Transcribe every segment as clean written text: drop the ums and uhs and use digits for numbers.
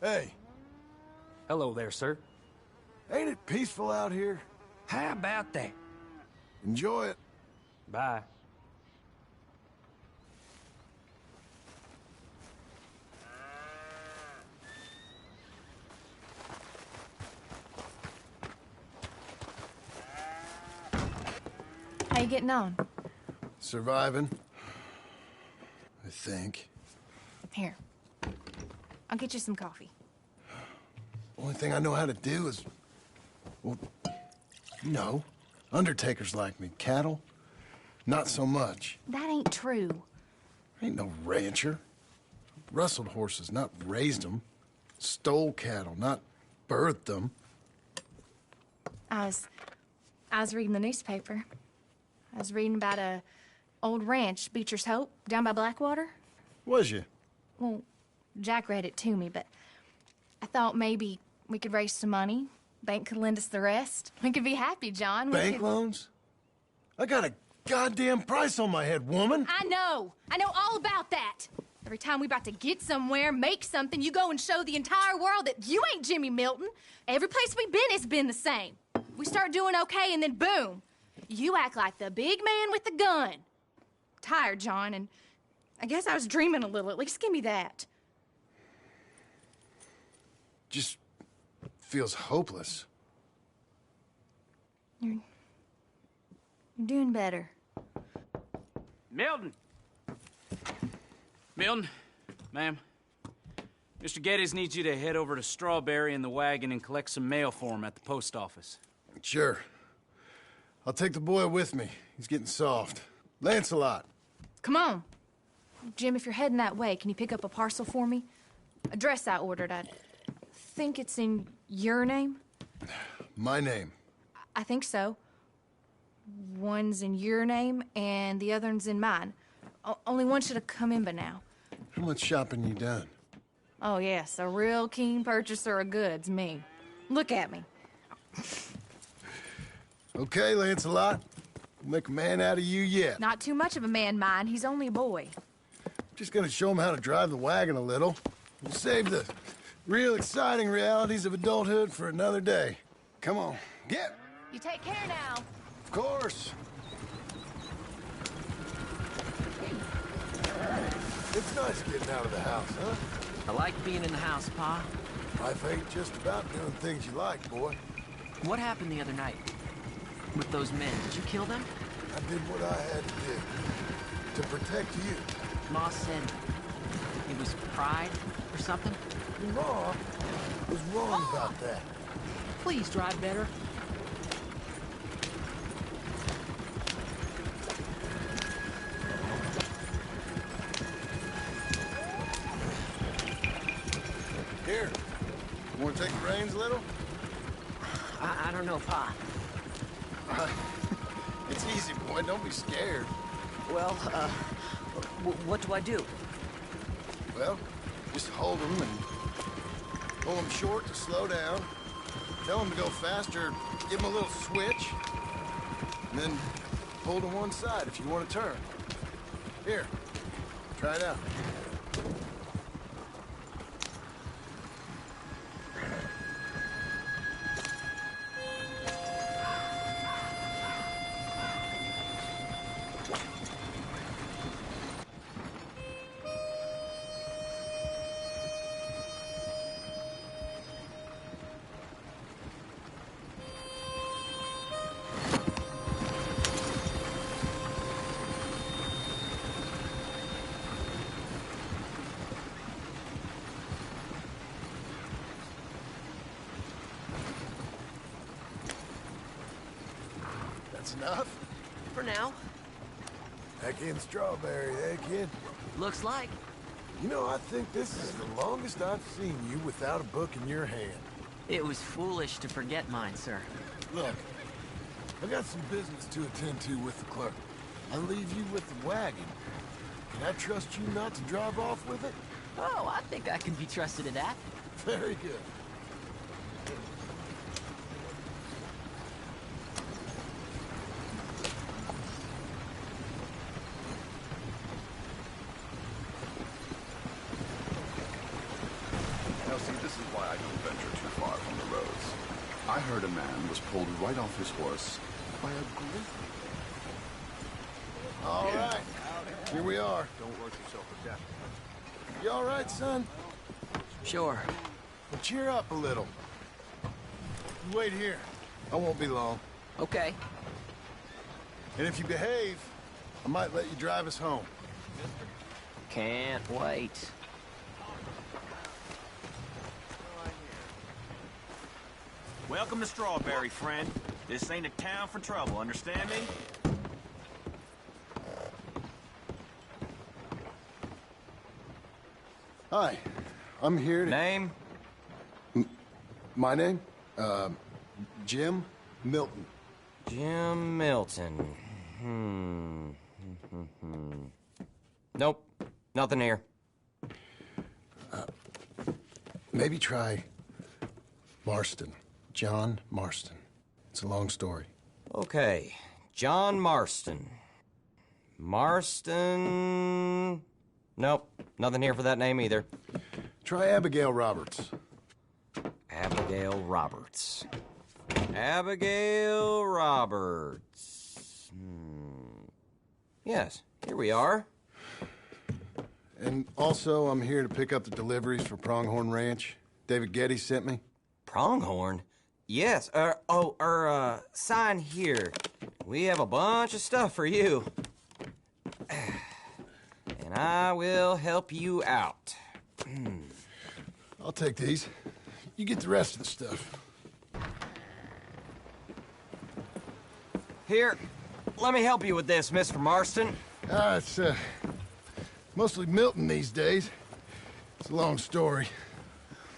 Hey, Hello there, sir. ain't it peaceful out here? How about that? Enjoy it. Bye. How you getting on? Surviving. I think. Here. I'll get you some coffee. Only thing I know how to do is... Well, you know, undertakers like me. Cattle, not so much. That ain't true. I ain't no rancher. Rustled horses, not raised them. Stole cattle, not birthed them. I was reading the newspaper. I was reading about a old ranch, Beecher's Hope, down by Blackwater. Was you? Well, Jack read it to me, but I thought maybe we could raise some money. Bank could lend us the rest. We could be happy, John. Bank loans? I got a goddamn price on my head, woman. I know all about that. Every time we about to get somewhere, make something, you go and show the entire world that you ain't Jimmy Milton. Every place we've been, it's been the same. We start doing okay, and then boom. You act like the big man with the gun. Tired, John, and I guess I was dreaming a little. At least give me that. Just feels hopeless. You're doing better. Milton! Milton, ma'am. Mr. Geddes needs you to head over to Strawberry in the wagon and collect some mail for him at the post office. Sure. I'll take the boy with me. He's getting soft. Lancelot. Come on. Jim, if you're heading that way, can you pick up a parcel for me? A dress I ordered. I think it's in your name? My name. I think so. One's in your name, and the other one's in mine. Only one should have come in by now. How much shopping you done? Oh, yes, a real keen purchaser of goods, me. Look at me. Okay, Lancelot. We'll make a man out of you yet. Not too much of a man, mine. He's only a boy. Just gonna show him how to drive the wagon a little. We'll save the real exciting realities of adulthood for another day. Come on, get. You take care now. Of course. It's nice getting out of the house, huh? I like being in the house, Pa. Life ain't just about doing things you like, boy. What happened the other night? With those men, did you kill them? I did what I had to do. To protect you. Ma said it was pride or something? Ma was wrong about that. Please drive better. Here, you want to take the reins a little? I don't know, Pa. It's easy, boy. Don't be scared. Well, what do I do? Well, just hold them and pull them short to slow down. Tell them to go faster. Give them a little switch. And then pull to one side if you want to turn. Here, try it out. That's enough? For now. Back in Strawberry, eh, kid? Looks like. You know, I think this is the longest I've seen you without a book in your hand. It was foolish to forget mine, sir. Look, I got some business to attend to with the clerk. I'll leave you with the wagon. Can I trust you not to drive off with it? Oh, I think I can be trusted at that. Very good. Now see, this I heard a man was pulled right off his horse by a grizzly. All right, here we are. Don't work yourself to death. You all right, son? Sure. Well, cheer up a little. You wait here. I won't be long. Okay. And if you behave, I might let you drive us home. Can't wait. Welcome to Strawberry, friend. This ain't a town for trouble, understand me? Hi, I'm here to... Name? My name? Jim Milton. Jim Milton. Nope, nothing here. Maybe try Marston. John Marston. It's a long story. Okay, John Marston. Marston... Nope, nothing here for that name either. Try Abigail Roberts. Abigail Roberts. Abigail Roberts. Yes, here we are. And also, I'm here to pick up the deliveries for Pronghorn Ranch. David Getty sent me. Pronghorn? Yes, sign here. We have a bunch of stuff for you. And I will help you out. I'll take these. You get the rest of the stuff. Here, let me help you with this, Mr. Marston. It's, mostly Milton these days. It's a long story.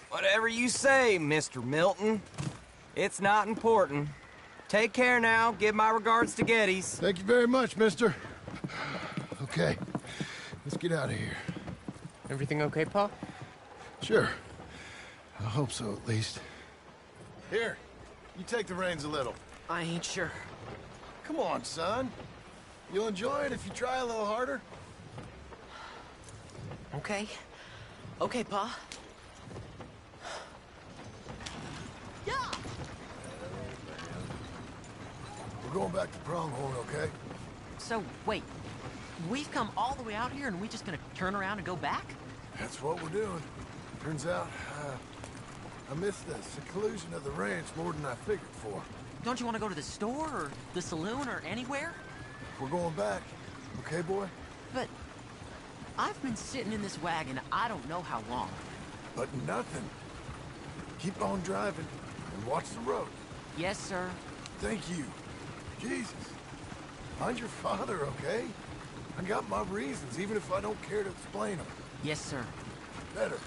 Whatever you say, Mr. Milton. It's not important. Take care now. Give my regards to Geddes. Thank you very much, mister. Okay, let's get out of here. Everything okay, Pa? Sure. I hope so, at least. Here, you take the reins a little. I ain't sure. Come on, son. You'll enjoy it if you try a little harder. Okay. Okay, Pa. Yeah! We're going back to Pronghorn, okay? So, wait. We've come all the way out here and we just gonna turn around and go back? That's what we're doing. Turns out, I missed the seclusion of the ranch more than I figured for. Don't you want to go to the store or the saloon or anywhere? We're going back. Okay, boy? But I've been sitting in this wagon I don't know how long. But nothing. Keep on driving and watch the road. Yes, sir. Thank you. Jesus. Mind your father, okay? I got my reasons, even if I don't care to explain them. Yes, sir. Better.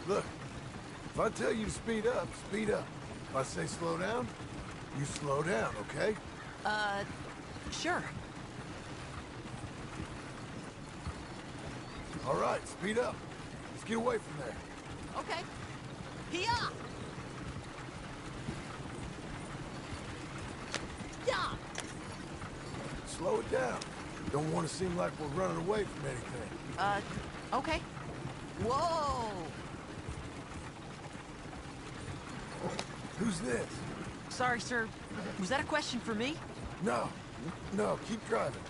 Look, if I tell you to speed up, speed up. If I say slow down, you slow down, okay? Sure. All right, speed up. Let's get away from there. Okay. Here! Yeah! Slow it down. Don't want to seem like we're running away from anything. Okay. Whoa! Who's this? Sorry, sir. Was that a question for me? No. No, keep driving.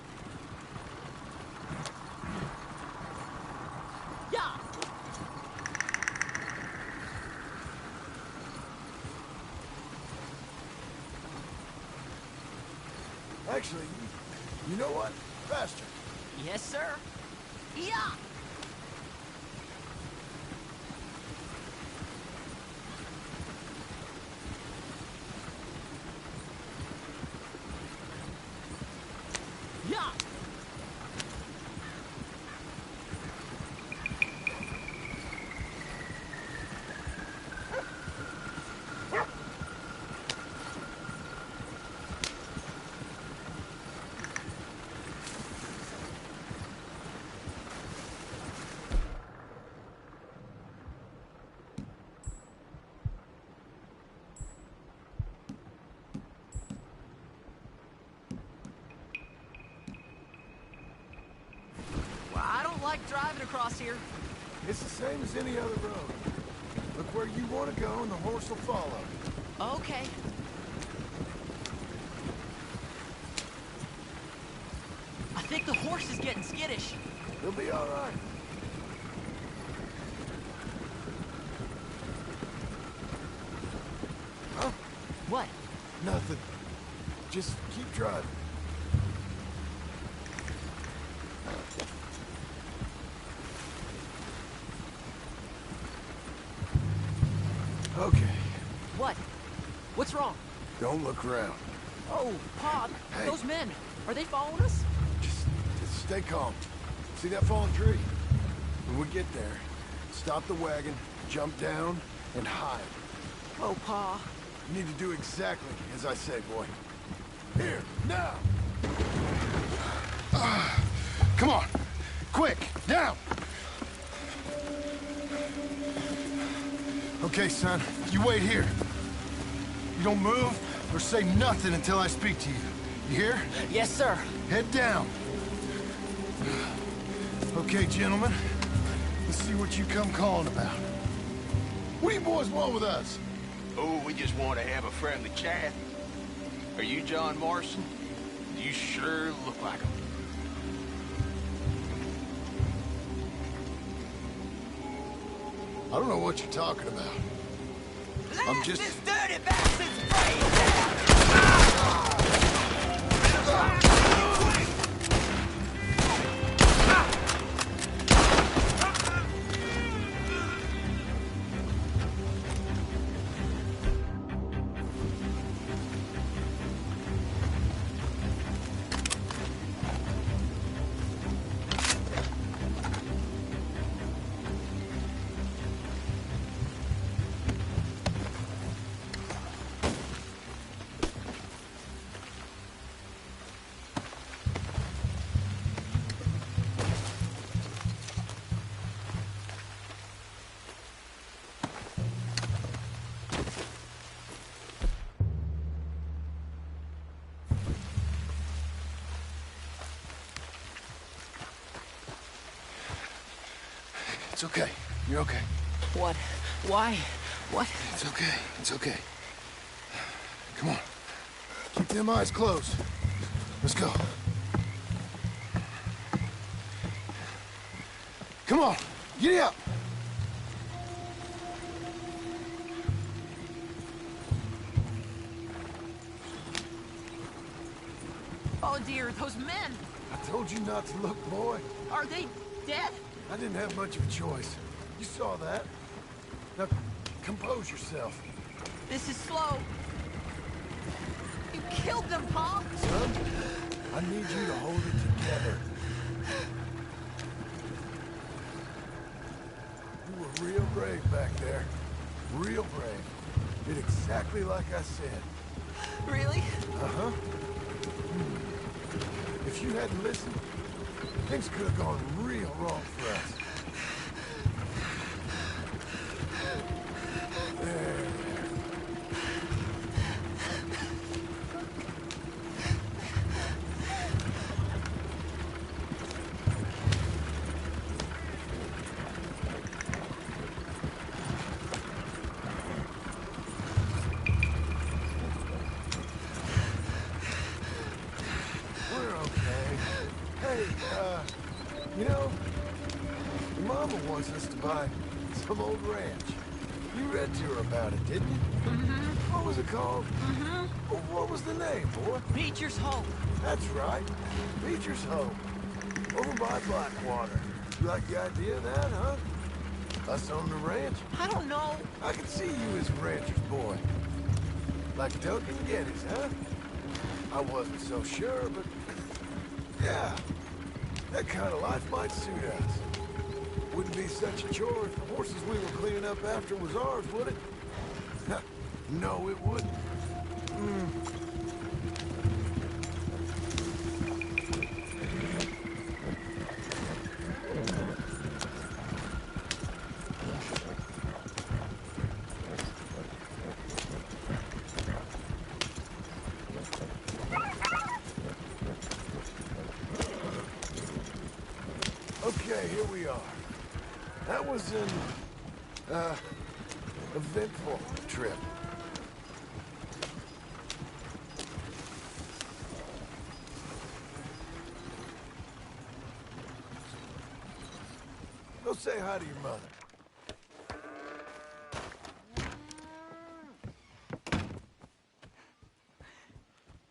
Yeah! Actually, you know what? Faster. Yes, sir. Yeah! Yeah! like driving across here. It's the same as any other road. Look where you want to go and the horse will follow. Okay. I think the horse is getting skittish. He'll be all right. Huh? What? Nothing. Just keep driving. Okay. What? What's wrong? Don't look around. Oh, Pa, Hey. those men, are they following us? Just stay calm. See that fallen tree? When we get there, stop the wagon, jump down, and hide. Oh, Pa. You need to do exactly as I say, boy. Here, now! Come on! Quick, down! Okay, son, you wait here. You don't move or say nothing until I speak to you. You hear? Yes, sir. Head down. Okay, gentlemen. Let's see what you come calling about. What do you boys want with us? Oh, we just want to have a friendly chat. Are you John Morrison? You sure look like him. I don't know what you're talking about. I'm just... This dirty bastard's brains out! It's okay. You're okay. What? Why? What? It's okay. It's okay. Come on. Keep them eyes closed. Let's go. Come on. Giddy up. Oh, dear, those men. I told you not to look, boy. Are they dead? I didn't have much of a choice. You saw that. Now, compose yourself. This is slow. You killed them, Pa. Son, I need you to hold it together. You were real brave back there. Real brave. Did exactly like I said. Really? Uh-huh. If you hadn't listened, things could have gone real wrong for us. There. We're okay. Hey, you know, your mama wants us to buy some old ranch. You read to her about it, didn't you? Mm-hmm. What was it called? Mm-hmm. What was the name, boy? Beecher's Hope. That's right. Beecher's Hope. Over by Blackwater. You like the idea of that, huh? Us on the ranch? I don't know. I can see you as a rancher's boy. Like Duncan Geddes, huh? I wasn't so sure, but... yeah. That kind of life might suit us. Wouldn't be such a chore if the horses we were cleaning up after was ours, would it? No, it wouldn't. Okay, here we are. That was an, eventful trip. Go say hi to your mother.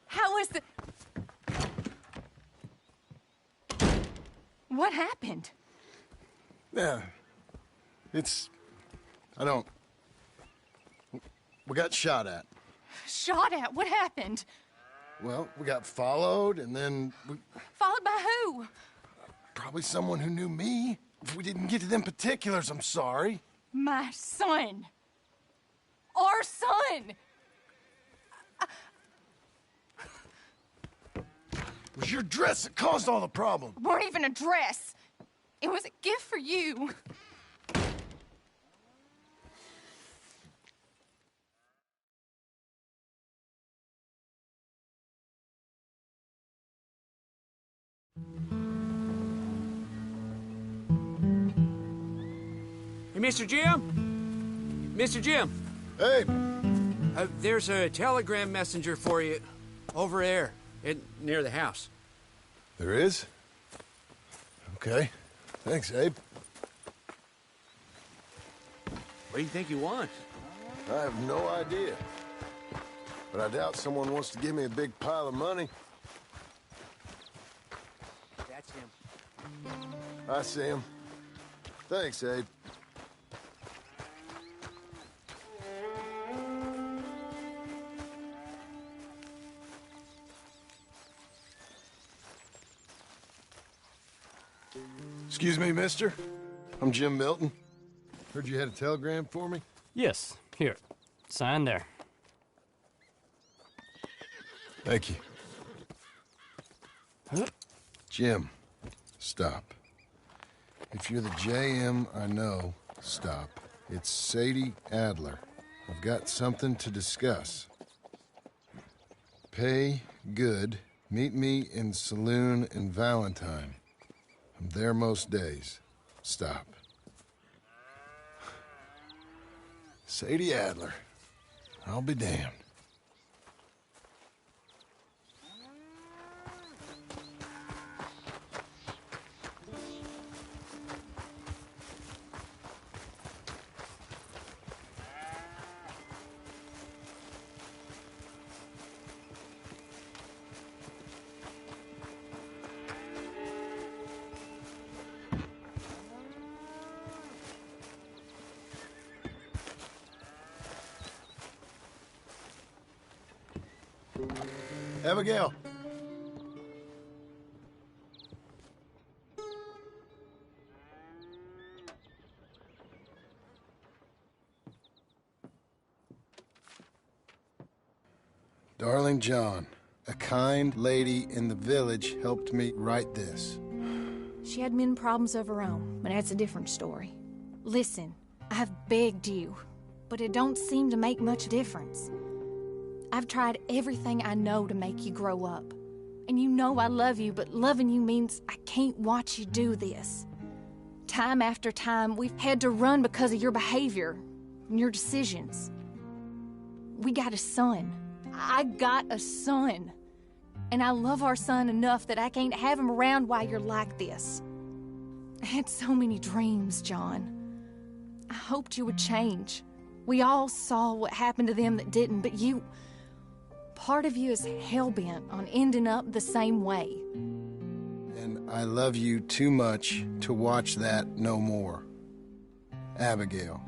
How was the... What happened? Yeah. I don't... We got shot at. Shot at? What happened? Well, we got followed, and then Followed by who? probably someone who knew me. If we didn't get to them particulars, I'm sorry. My son. Our son. It was your dress that caused all the problem. Weren't even a dress. It was a gift for you. Hey, Mr. Jim? Mr. Jim, Hey, there's a telegram messenger for you over there near the house. there is? Okay. Thanks, Abe. What do you think you want? I have no idea. But I doubt someone wants to give me a big pile of money. That's him. I see him. Thanks, Abe. Excuse me, mister. I'm Jim Milton. Heard you had a telegram for me? Yes, here. Sign there. Thank you. Jim, stop. If you're the JM I know, stop. It's Sadie Adler. I've got something to discuss. Pay good. Meet me in Saloon in Valentine. I'm there most days. Stop. Sadie Adler. I'll be damned. Abigail. Darling John, a kind lady in the village helped me write this. She had men problems of her own, but that's a different story. Listen, I have begged you, but it don't seem to make much difference. I've tried everything I know to make you grow up. And you know I love you, but loving you means I can't watch you do this. Time after time, we've had to run because of your behavior and your decisions. We got a son. I got a son. And I love our son enough that I can't have him around while you're like this. I had so many dreams, John. I hoped you would change. We all saw what happened to them that didn't, but you... Part of you is hell-bent on ending up the same way. And I love you too much to watch that no more. Abigail.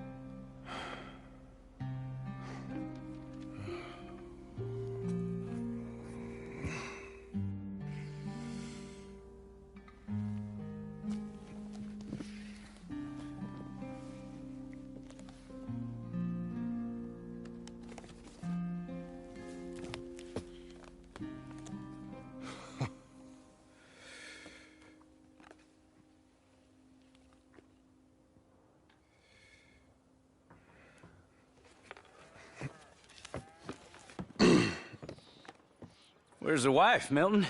Where's the wife, Milton?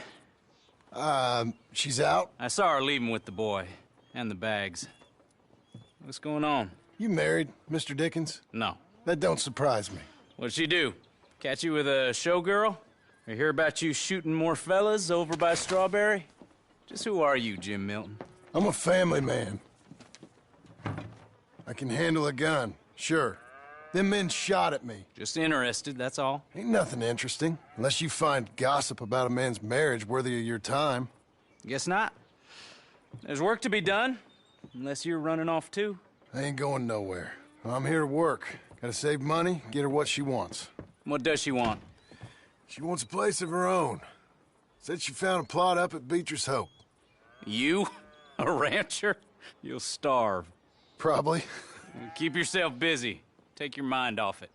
She's out. I saw her leaving with the boy. And the bags. What's going on? You married, Mr. Dickens? No. That don't surprise me. What'd she do? Catch you with a showgirl? Or hear about you shooting more fellas over by Strawberry? Just who are you, Jim Milton? I'm a family man. I can handle a gun, sure. Them men shot at me. Just interested, that's all. Ain't nothing interesting, unless you find gossip about a man's marriage worthy of your time. Guess not. There's work to be done, unless you're running off too. I ain't going nowhere. I'm here to work. Gotta save money, get her what she wants. What does she want? She wants a place of her own. Said she found a plot up at Beecher's Hope. You? A rancher? You'll starve. Probably. Keep yourself busy. Take your mind off it.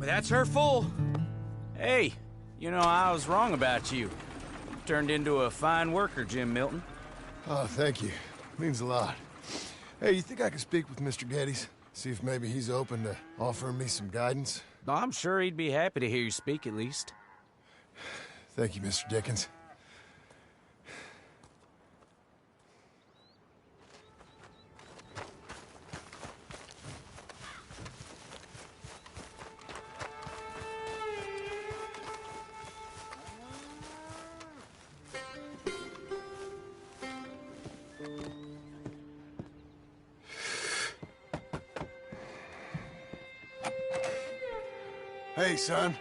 That's her full. Hey, you know, I was wrong about you. Turned into a fine worker, Jim Milton. Oh, thank you. Means a lot. Hey, you think I could speak with Mr. Geddes? See if maybe he's open to offering me some guidance? I'm sure he'd be happy to hear you speak, at least. Thank you, Mr. Dickens. Hey, son.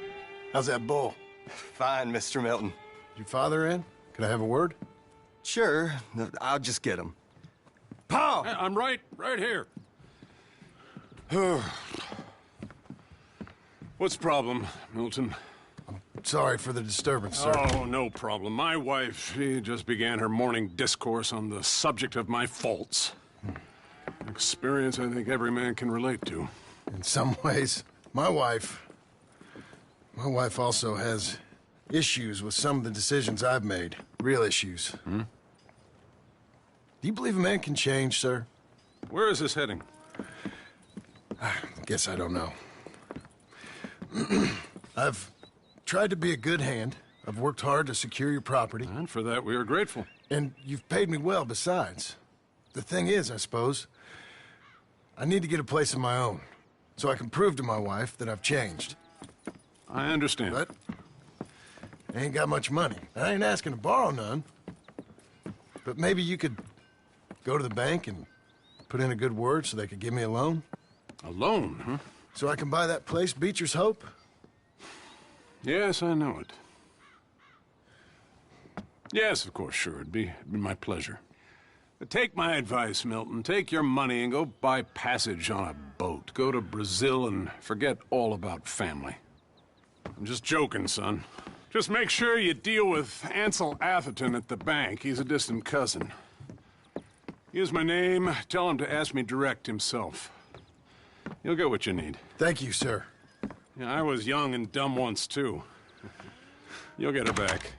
How's that bull? Fine, Mr. Milton. Your father in? Can I have a word? Sure. I'll just get him. Pa! I'm right here. What's the problem, Milton? Sorry for the disturbance, sir. Oh, no problem. My wife, she just began her morning discourse on the subject of my faults. Experience I think every man can relate to. In some ways, my wife also has issues with some of the decisions I've made. Real issues. Do you believe a man can change, sir? Where is this heading? Guess I don't know. I've tried to be a good hand. I've worked hard to secure your property. And for that, we are grateful. And you've paid me well besides. The thing is, I suppose, I need to get a place of my own, so I can prove to my wife that I've changed. I understand. But I ain't got much money. I ain't asking to borrow none. But maybe you could go to the bank and put in a good word so they could give me a loan? A loan, huh? So I can buy that place, Beecher's Hope? Yes, I know it. Yes, of course, sure. It'd be my pleasure. But take my advice, Milton. Take your money and go buy passage on a boat. Go to Brazil and forget all about family. I'm just joking, son. Just make sure you deal with Ansel Atherton at the bank. He's a distant cousin. Here's my name. Tell him to ask me direct himself. You'll get what you need. Thank you, sir. Yeah, I was young and dumb once, too. You'll get it back.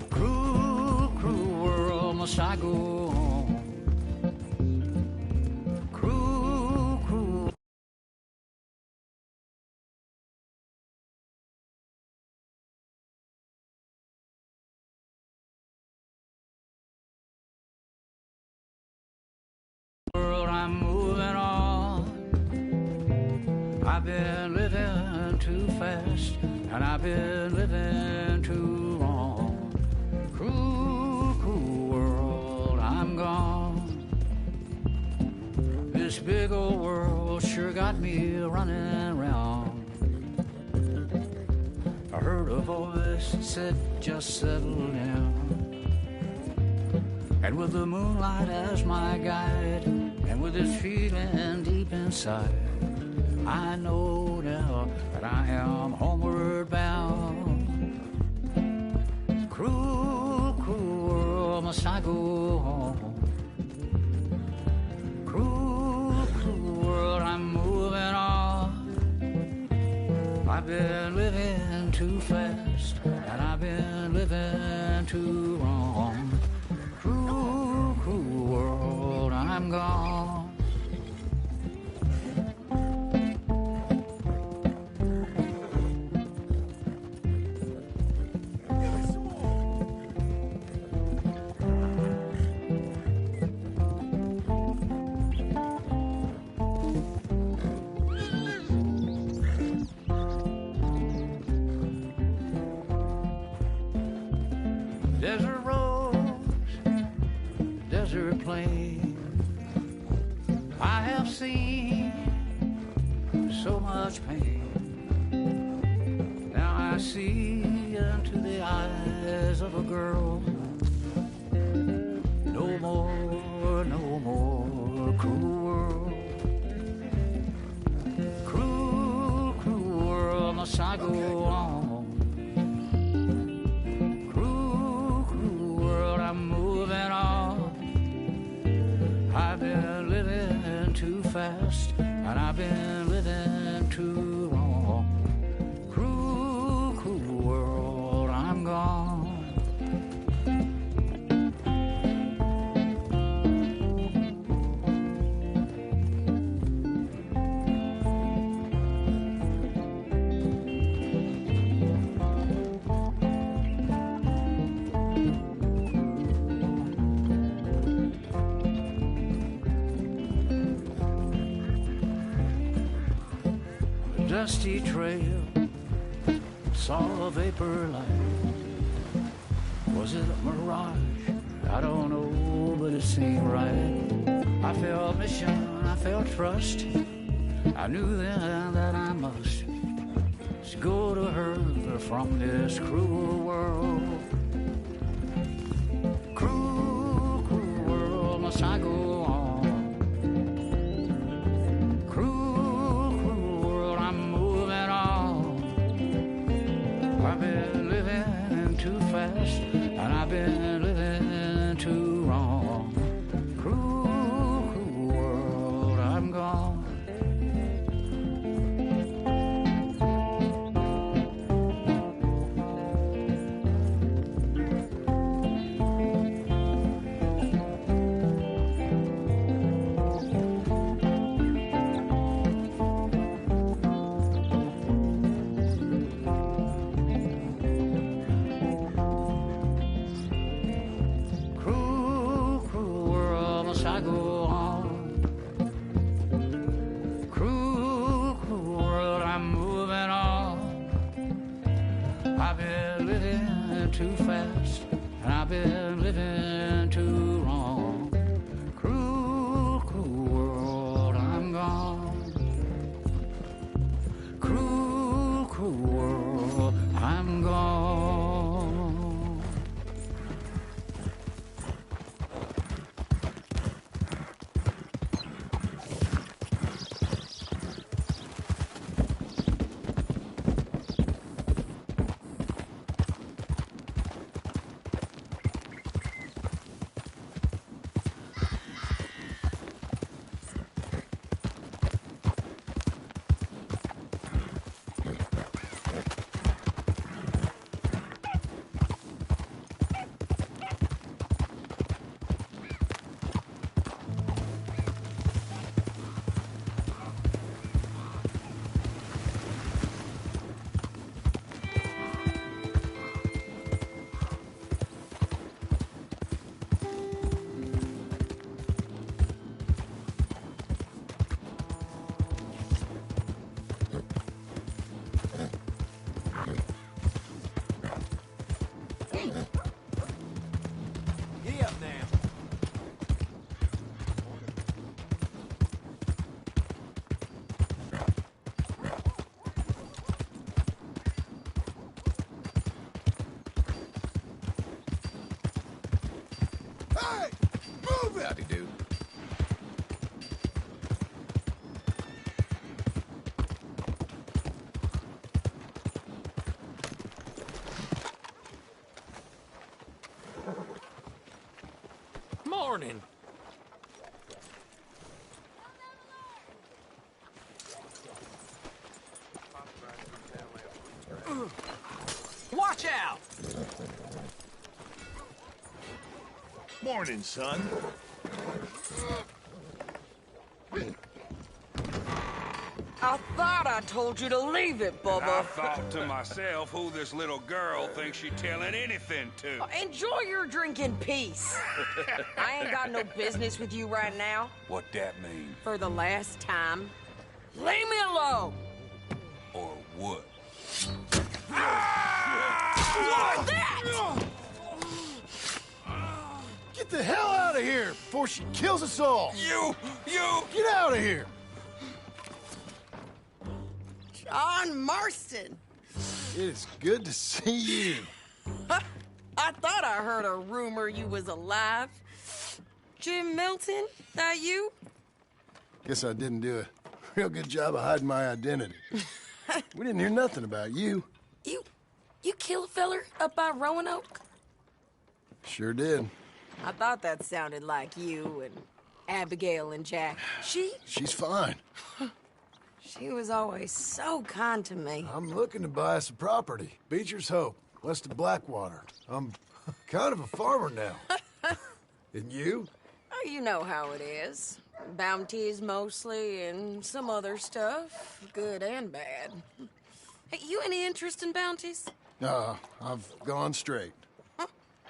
Cruel, cruel world, must I go on? Cruel, cruel. World, I'm moving on. I've been living too fast, and I've been living too long. Cruel, cruel world, I'm gone. This big old world sure got me running round. I heard a voice that said, just settle down. And with the moonlight as my guide, and with this feeling deep inside, I know now that I am homeward bound. Cruel, cruel world, must I go home? Cruel, cruel world, I'm moving on. I've been living too fast, and I've been living too wrong. Cruel, cruel world, I'm gone. Desert roads, desert plain, I have seen so much pain. Now I see into the eyes of a girl fast, and I've been living too long. Cruel, cruel world, I'm gone. Dusty trail, saw a vapor light. Was it a mirage? I don't know, but it seemed right. I felt mission, I felt trust. I knew then that I must go to her from this cruel world. Cruel, cruel world, must I go on? I've been living too fast, and I've been living too wrong. Cruel, cruel world, I'm gone. I go on. Cruel, cruel world, I'm moving on. I've been living too fast, and I've been living too wrong. Cruel, cruel world, I'm gone. Cruel, cruel world, I'm gone. Hey! Move it! Howdy, dude. Morning. Watch out! Morning, son. I thought I told you to leave it, Bubba. I thought to myself who this little girl thinks she's telling anything to. Enjoy your drink in peace. I ain't got no business with you right now. What that mean? For the last time, leave me alone. Or what? What that? Get the hell out of here before she kills us all! You! Get out of here! John Marston. It is good to see you. I thought I heard a rumor you was alive. Jim Milton, that you? Guess I didn't do a real good job of hiding my identity. We didn't hear nothing about you. You kill a feller up by Roanoke? Sure did. I thought that sounded like you, and Abigail and Jack. She's fine. She was always so kind to me. I'm looking to buy us a property. Beecher's Hope, west of Blackwater. I'm kind of a farmer now. And you? Oh, you know how it is. Bounties mostly, and some other stuff, good and bad. Hey, you any interest in bounties? I've gone straight.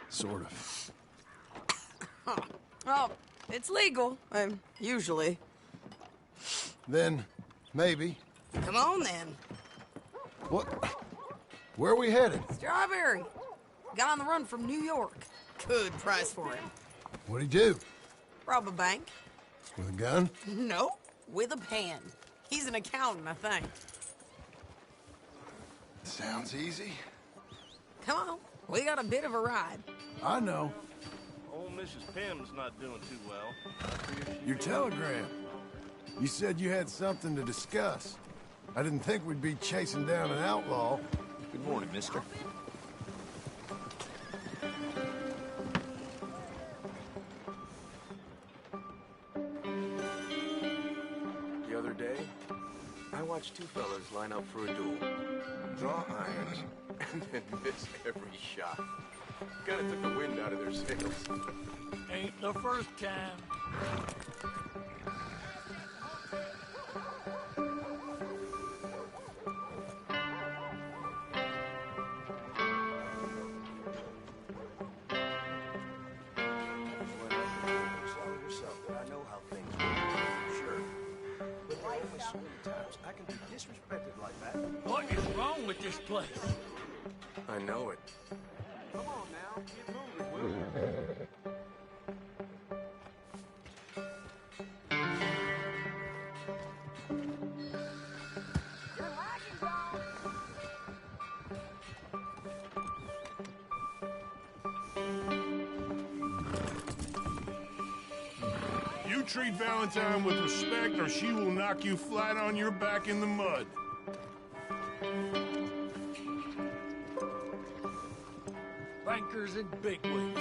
Sort of. Oh, it's legal, usually. Then, maybe. Come on, then. What? Where are we headed? Strawberry. Got on the run from New York. Good price for him. What'd he do? Rob a bank. With a gun? No, with a pen. He's an accountant, I think. Sounds easy. Come on, we got a bit of a ride. I know. Old Mrs. Pym's not doing too well. Your telegram. You said you had something to discuss. I didn't think we'd be chasing down an outlaw. Good morning, mister. The other day, I watched two fellas line up for a duel. Draw irons, and then miss every shot. Kinda took the wind out of their sails. Ain't the first time. What is wrong with this place? I know it. Come on now, get moving, will you? You treat Valentine with respect, or she will knock you flat on your back in the mud. Bankers and bigwigs.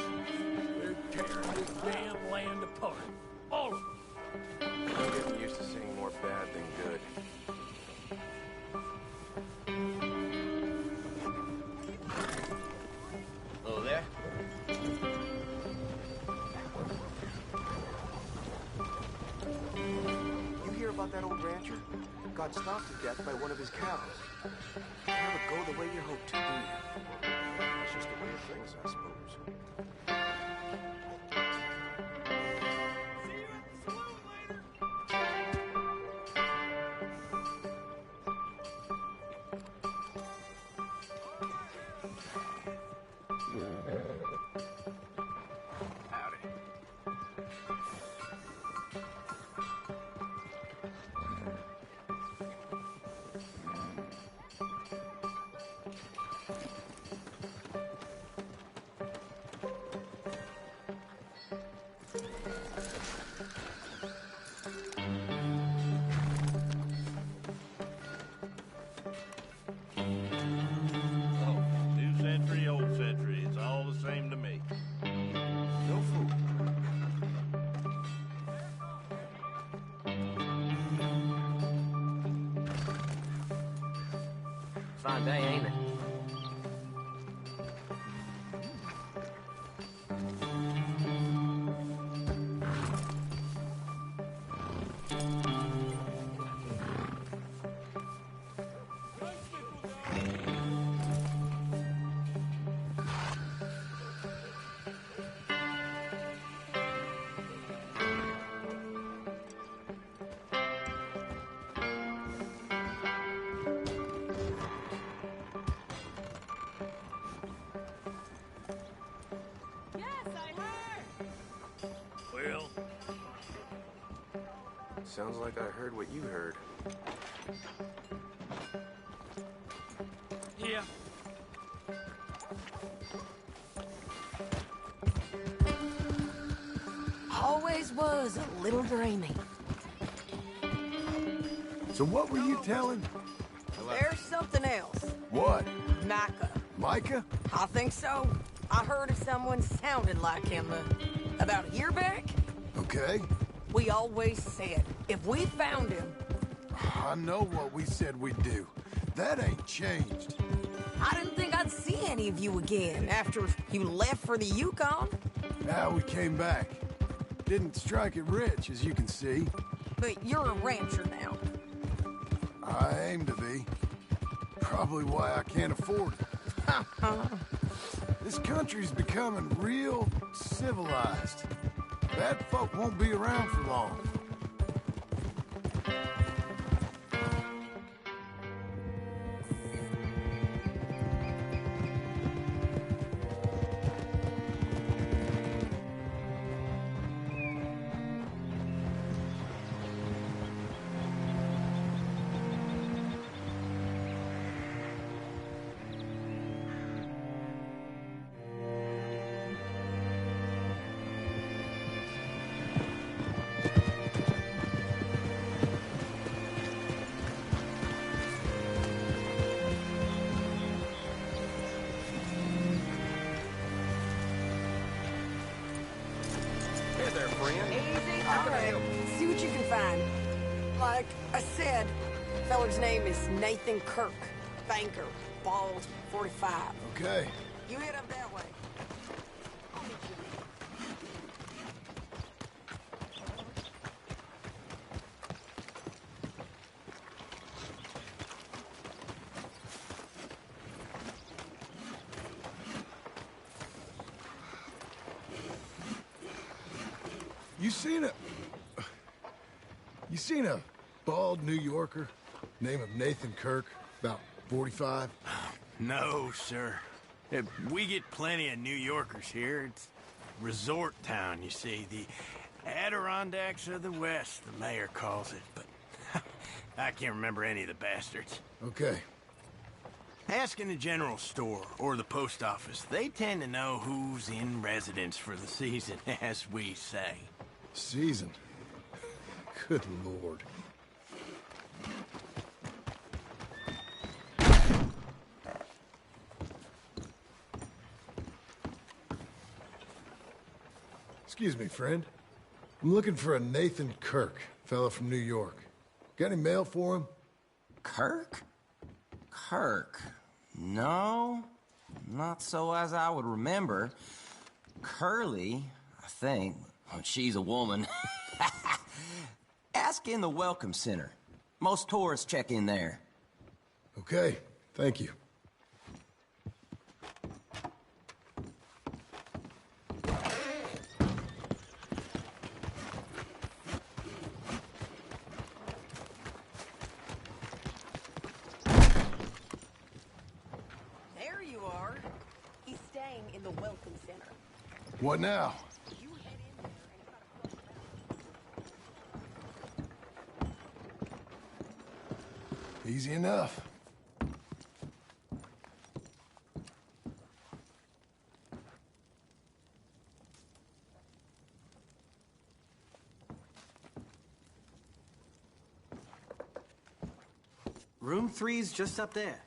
They're tearing this damn land apart. All of them. I'm getting used to seeing more bad than good. Hello there. You hear about that old rancher? Got stomped to death by one of his cows. You never go the way you hope to, do you? It's just the way of things, I suppose. New century, old century, it's all the same to me. No fool. Fine day, ain't it? Well, Sounds like I heard what you heard. yeah. Always was a little dreamy. So what were you telling? There's something else. What? Micah. Micah? I think so. I heard of someone sounded like him about a year back. Okay. We always said, if we found him... I know what we said we'd do. That ain't changed. I didn't think I'd see any of you again after you left for the Yukon. Now we came back. Didn't strike it rich, as you can see. But you're a rancher now. I aim to be. Probably why I can't afford it. This country's becoming real civilized. Bad folk won't be around for long. See what you can find. Like I said, feller's name is Nathan Kirk. Banker, bald, 45. Okay. You head up that way. You seen a bald New Yorker, name of Nathan Kirk, about 45? No, sir. We get plenty of New Yorkers here. It's resort town, you see. The Adirondacks of the West, the mayor calls it. But I can't remember any of the bastards. Okay. Ask in the general store or the post office. They tend to know who's in residence for the season, as we say. Season? Good Lord. Excuse me, friend. I'm looking for a Nathan Kirk, fellow from New York. Got any mail for him? Kirk? Kirk? No, not so as I would remember. Curly, I think. Well, she's a woman. Ask in the Welcome Center. Most tourists check in there. Okay, thank you. There you are. He's staying in the Welcome Center. What now? Easy enough. Room 3's just up there.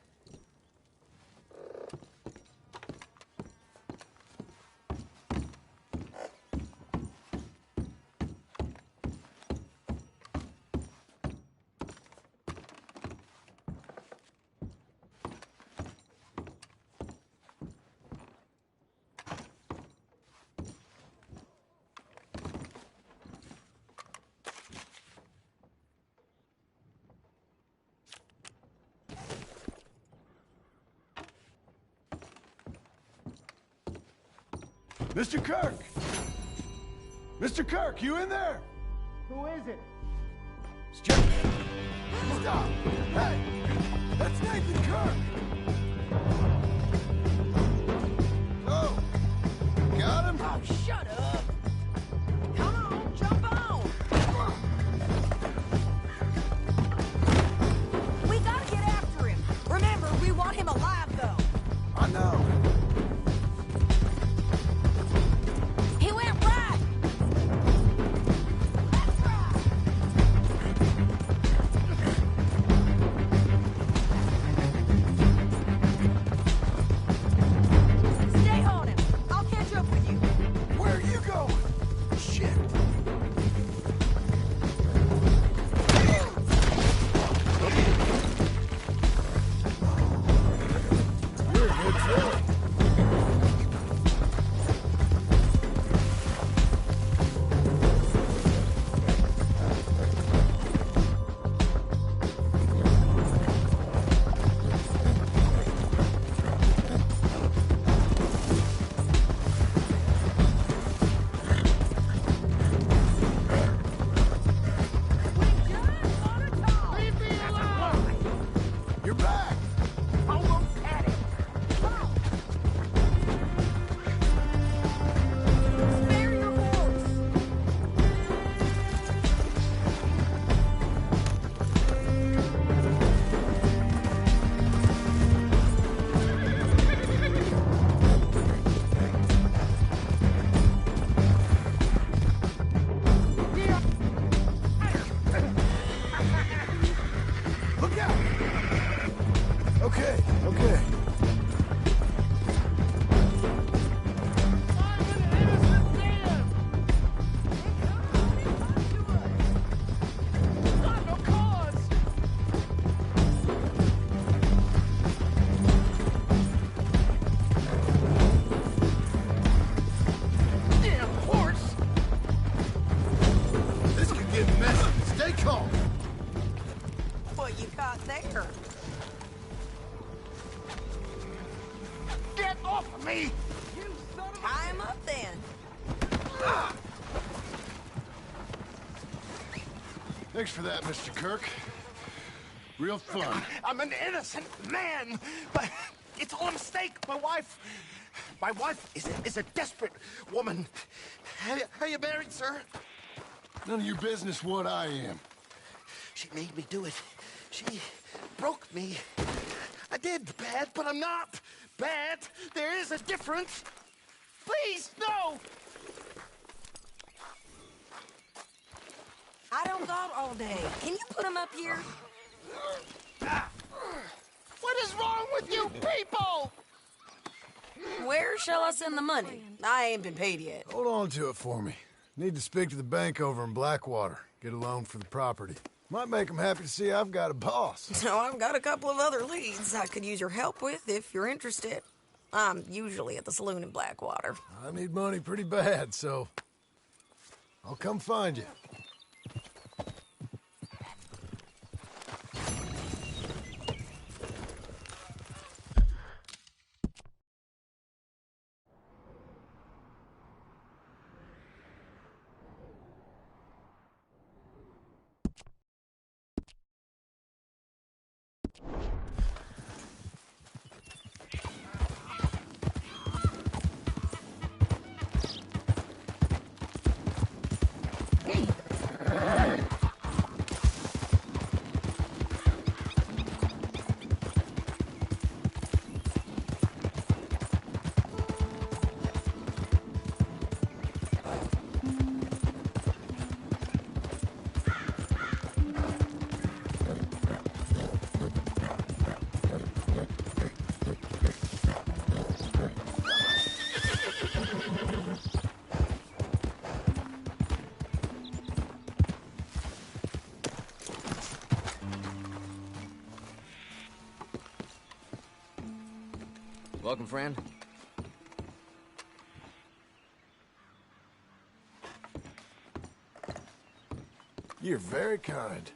Mr. Kirk! Mr. Kirk, you in there? Who is it? Stop! Hey! That's Nathan Kirk! Oh! Got him? Oh, shut up! Come on, jump on! We gotta get after him. Remember, we want him alive, though. I know. He went right. That's right. Stay on him. I'll catch up with you. Where are you there. Get off of me! Tie him up then. Thanks for that, Mr. Kirk. Real fun. I'm an innocent man, but it's all a mistake. My wife is a desperate woman. Are you married, sir? None of your business what I am. She made me do it. She broke me. I did bad, but I'm not bad. There is a difference. Please, no! I don't got all day. Can you put him up here? What is wrong with you people? Where shall I send the money? I ain't been paid yet. Hold on to it for me. Need to speak to the bank over in Blackwater. Get a loan for the property. Might make them happy to see I've got a boss. So I've got a couple of other leads I could use your help with if you're interested. I'm usually at the saloon in Blackwater. I need money pretty bad, so I'll come find you. Welcome, friend. You're very kind.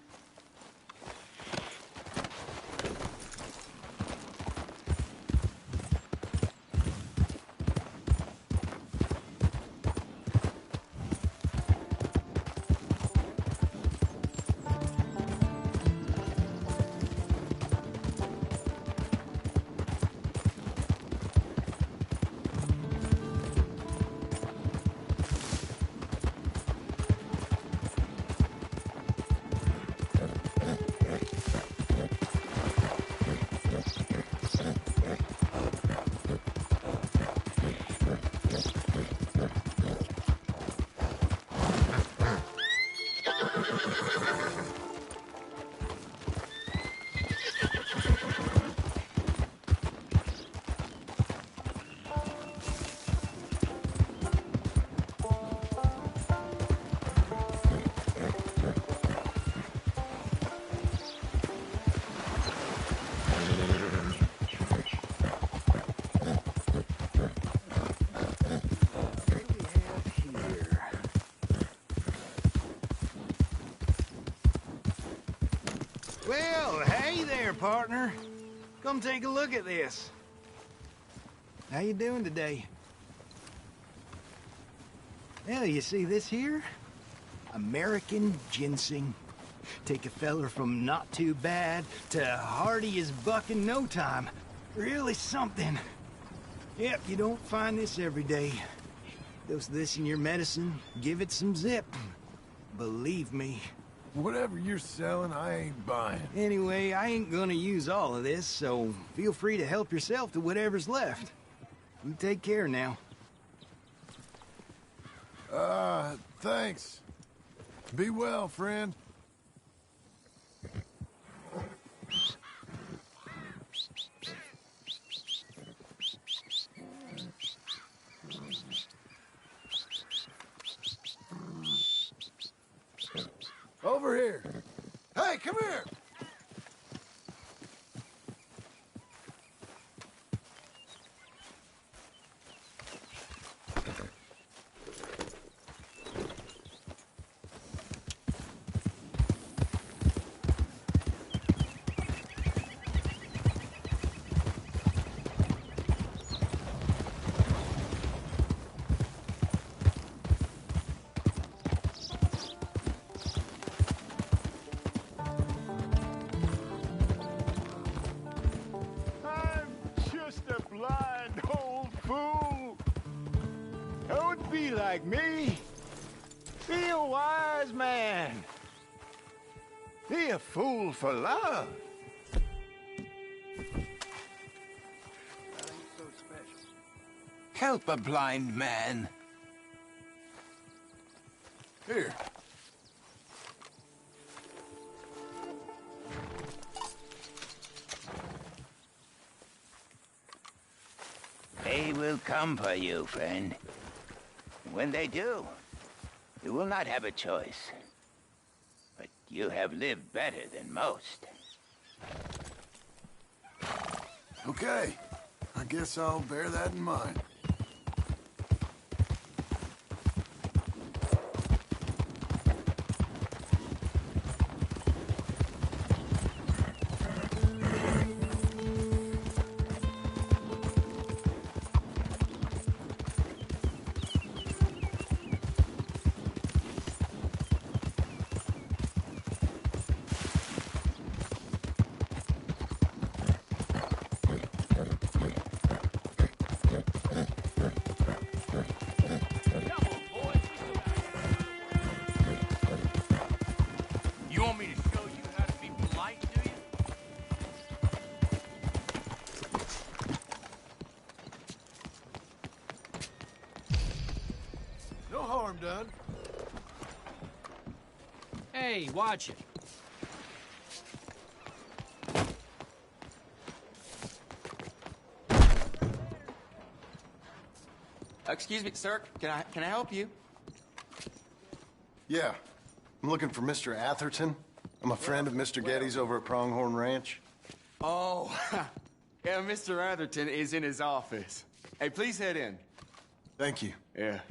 Well, hey there, partner. Come take a look at this. How you doing today? Well, you see this here? American ginseng. Take a feller from not too bad to hardy as buck in no time. Really something. Yep, you don't find this every day. Dose this in your medicine, give it some zip. Believe me. Whatever you're selling, I ain't buying. Anyway, I ain't gonna use all of this, so feel free to help yourself to whatever's left. You take care now. Thanks. Be well, friend. Over here. Hey, come here. like me, be a wise man. Be a fool for love. Help a blind man. Here. They will come for you, friend. When they do, you will not have a choice. But you have lived better than most. Okay. I guess I'll bear that in mind. You want me to show you how to be polite, do you? No harm done. Hey, watch it. Excuse me, sir. Can I help you? Yeah. I'm looking for Mr. Atherton. I'm a friend of Mr. Getty's over at Pronghorn Ranch. Oh, yeah, Mr. Atherton is in his office. Hey, please head in. Thank you. Yeah.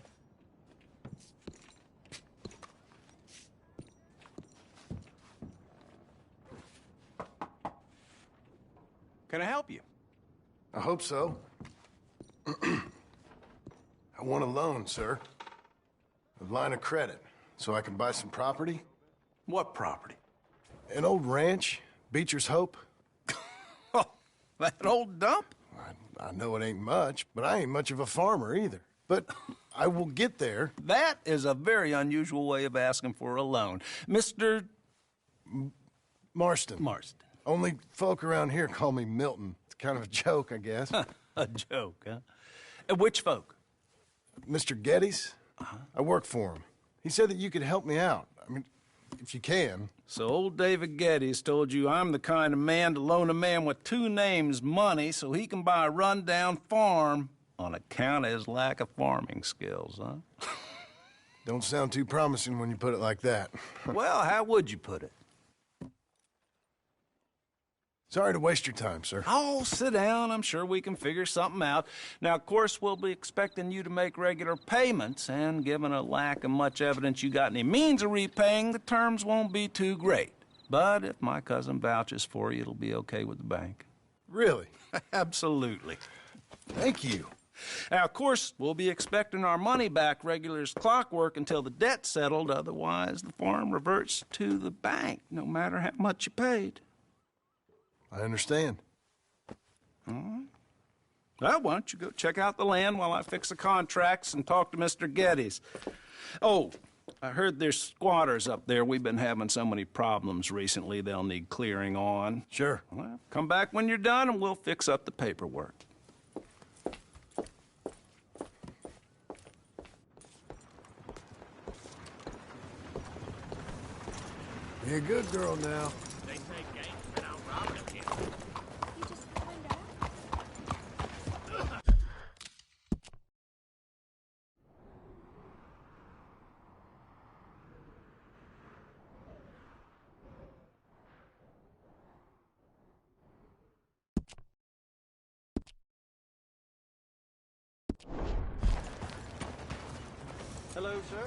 Can I help you? I hope so. I want a loan, sir. A line of credit, so I can buy some property. What property? An old ranch, Beecher's Hope. That old dump? I know it ain't much, but I ain't much of a farmer either. But I will get there. That is a very unusual way of asking for a loan. Mr. Marston. Marston. Only folk around here call me Milton. It's kind of a joke, I guess. A joke, huh? Which folk? Mr. Getty's. I work for him. He said that you could help me out. I mean, if you can. So old David Getty's told you I'm the kind of man to loan a man with two names money so he can buy a rundown farm on account of his lack of farming skills, huh? Don't sound too promising when you put it like that. Well, how would you put it? Sorry to waste your time, sir. Oh, sit down. I'm sure we can figure something out. Now, of course, we'll be expecting you to make regular payments, and given a lack of much evidence you got any means of repaying, the terms won't be too great. But if my cousin vouches for you, it'll be okay with the bank. Really? Absolutely. Thank you. Now, of course, we'll be expecting our money back regular as clockwork until the debt's settled. Otherwise, the farm reverts to the bank, no matter how much you paid. I understand. All right. Well, why don't you go check out the land while I fix the contracts and talk to Mr. Getty's. Oh, I heard there's squatters up there. We've been having so many problems recently, they'll need clearing on. Sure. Well, come back when you're done and we'll fix up the paperwork. Be a good girl now. They say gangsters out robbing them here. You just find out? Hello, sir.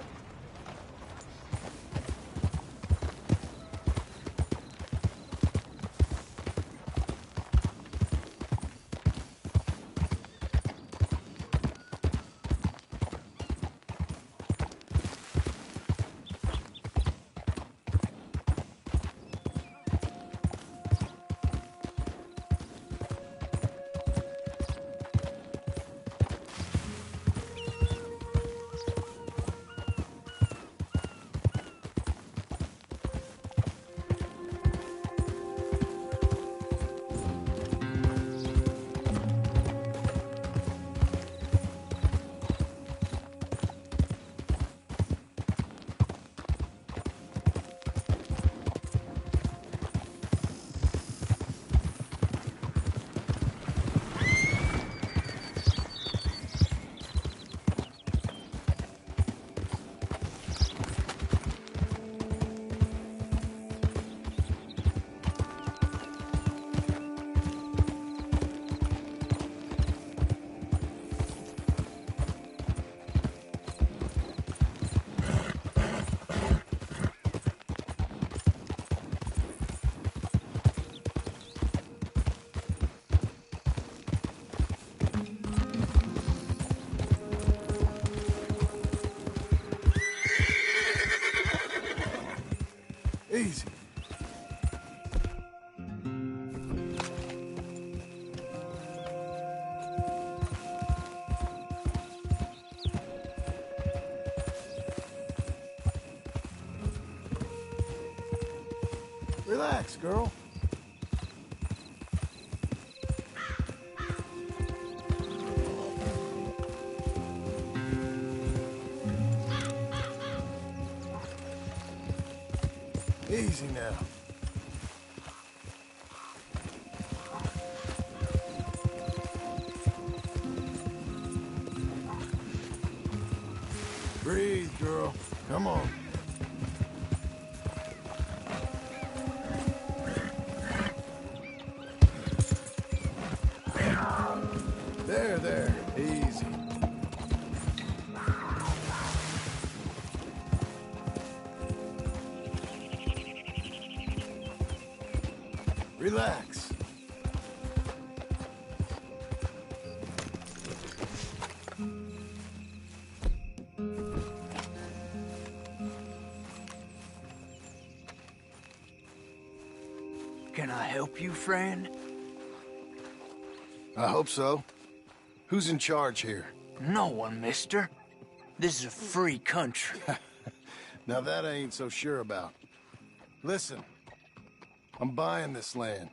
Easy. Relax, girl. Easy now. Breathe, girl. Come on. There. Easy. Relax. Can I help you, friend? I hope so. Who's in charge here? No one, mister. This is a free country. Now that I ain't so sure about. Listen, I'm buying this land.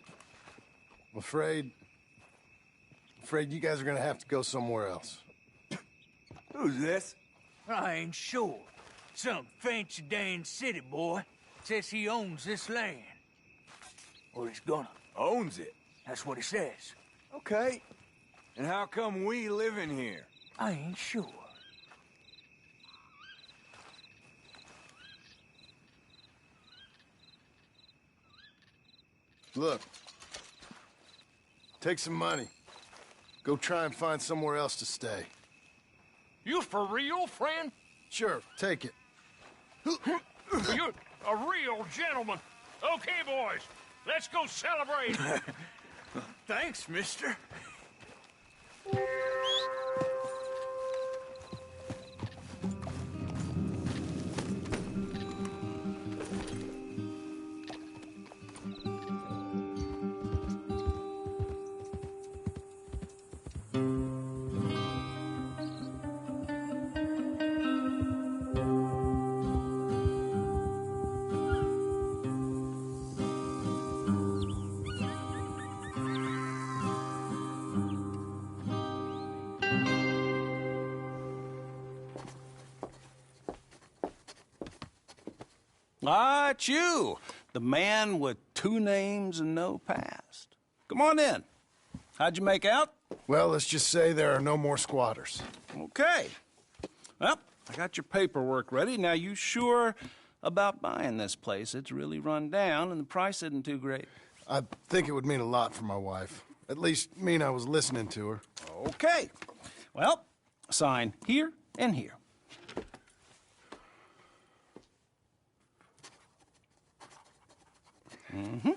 I'm afraid you guys are gonna have to go somewhere else. Who's this? I ain't sure. Some fancy Dan city boy says he owns this land. Or he's gonna. Owns it? That's what he says. Okay. And how come we live in here? I ain't sure. Look. Take some money. Go try and find somewhere else to stay. You for real, friend? Sure, take it. You're a real gentleman. Okay, boys, let's go celebrate. Thanks, mister. Ah, it's you, the man with 2 names and no past. Come on in. How'd you make out? Well, let's just say there are no more squatters. Okay. Well, I got your paperwork ready. Now, you sure about buying this place? It's really run down, and the price isn't too great. I think it would mean a lot for my wife. At least mean I was listening to her. Okay. Well, sign here and here. Mm-hmm.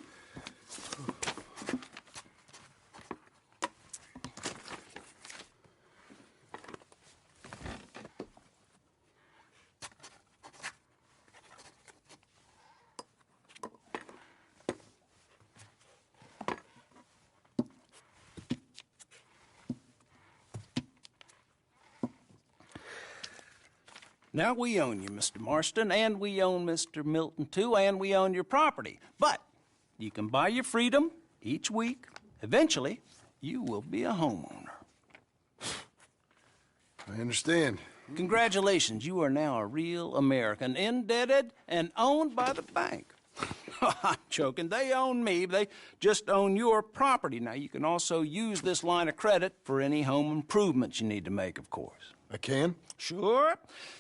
Now we own you, Mr. Marston, and we own Mr. Milton, too, and we own your property. But you can buy your freedom each week. Eventually, you will be a homeowner. I understand. Congratulations, you are now a real American, indebted and owned by the bank. I'm joking. They own me. They just own your property. Now, you can also use this line of credit for any home improvements you need to make, of course. I can? Sure.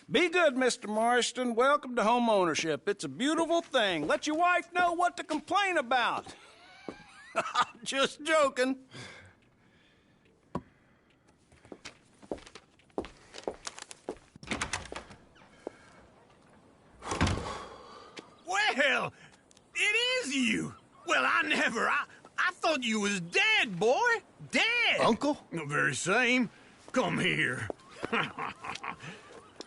Be good, Mr. Marston. Welcome to home ownership. It's a beautiful thing. Let your wife know what to complain about. Just joking. Well, it is you. Well, I thought you was dead, boy. Dead. Uncle? The very same. Come here.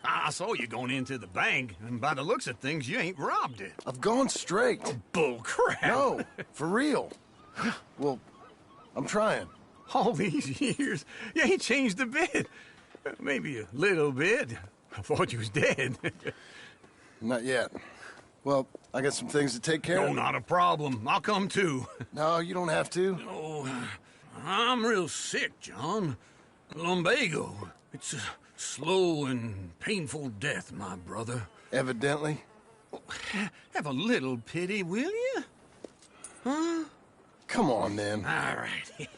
I saw you going into the bank, and by the looks of things, you ain't robbed it. I've gone straight. Bull crap. No, for real. Well, I'm trying. All these years, you ain't changed a bit. Maybe a little bit. I thought you was dead. Not yet. Well, I got some things to take care of. No, not a problem. I'll come too. No, you don't have to. Oh, I'm real sick, John. Lumbago. It's a slow and painful death, my brother. Evidently. Have a little pity, will you? Huh? Come on, then. All right.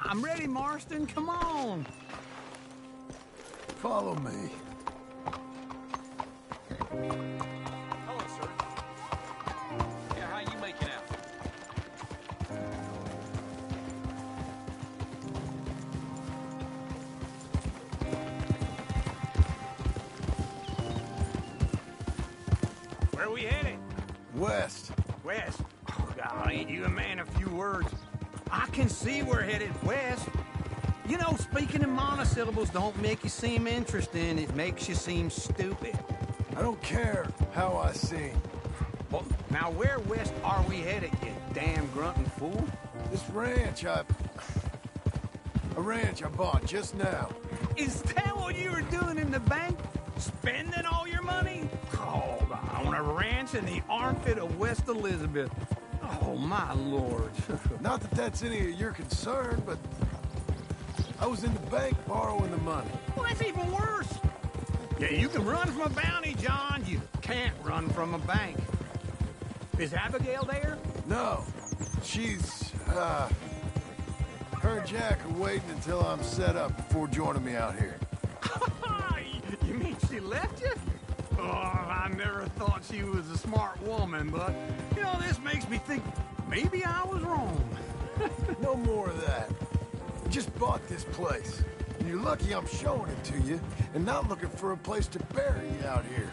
I'm ready, Marston. Come on. Follow me. Hello, sir. Yeah, how you making out? Where are we headed? West. West. Oh, God, ain't you a man of few words? I can see we're headed west. You know, speaking in monosyllables don't make you seem interesting. It makes you seem stupid. I don't care how I sing. Well, now where west are we headed, you damn grunting fool? This ranch I bought just now. Is that what you were doing in the bank? Spending all your money? Oh, on a ranch in the armpit of West Elizabeth. Oh, my lord. Not that that's any of your concern, but I was in the bank borrowing the money. Well, that's even worse. Yeah, you can run from a bounty, John. You can't run from a bank. Is Abigail there? No. She's, her and Jack are waiting until I'm set up before joining me out here. You mean she left you? Oh, I never thought she was a smart woman, but, you know, this makes me think maybe I was wrong. No more of that. I just bought this place. And you're lucky I'm showing it to you and not looking for a place to bury you out here.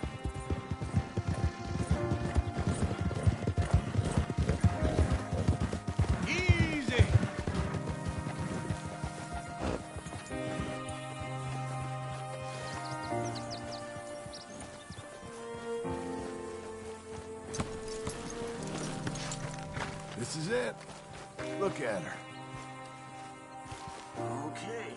Easy. This is it. Look at her. Okay.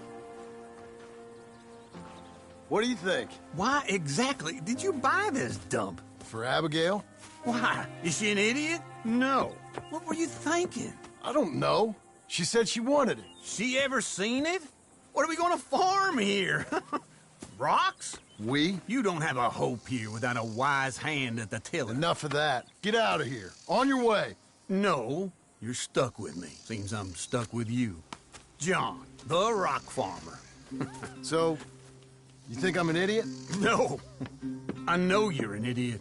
What do you think? Why exactly did you buy this dump? For Abigail? Why? Is she an idiot? No. What were you thinking? I don't know. She said she wanted it. She ever seen it? What are we gonna farm here? Rocks? We? You don't have a hope here without a wise hand at the tiller. Enough of that. Get out of here. On your way. No, you're stuck with me. Seems I'm stuck with you. John, the rock farmer. So, you think I'm an idiot? No. I know you're an idiot.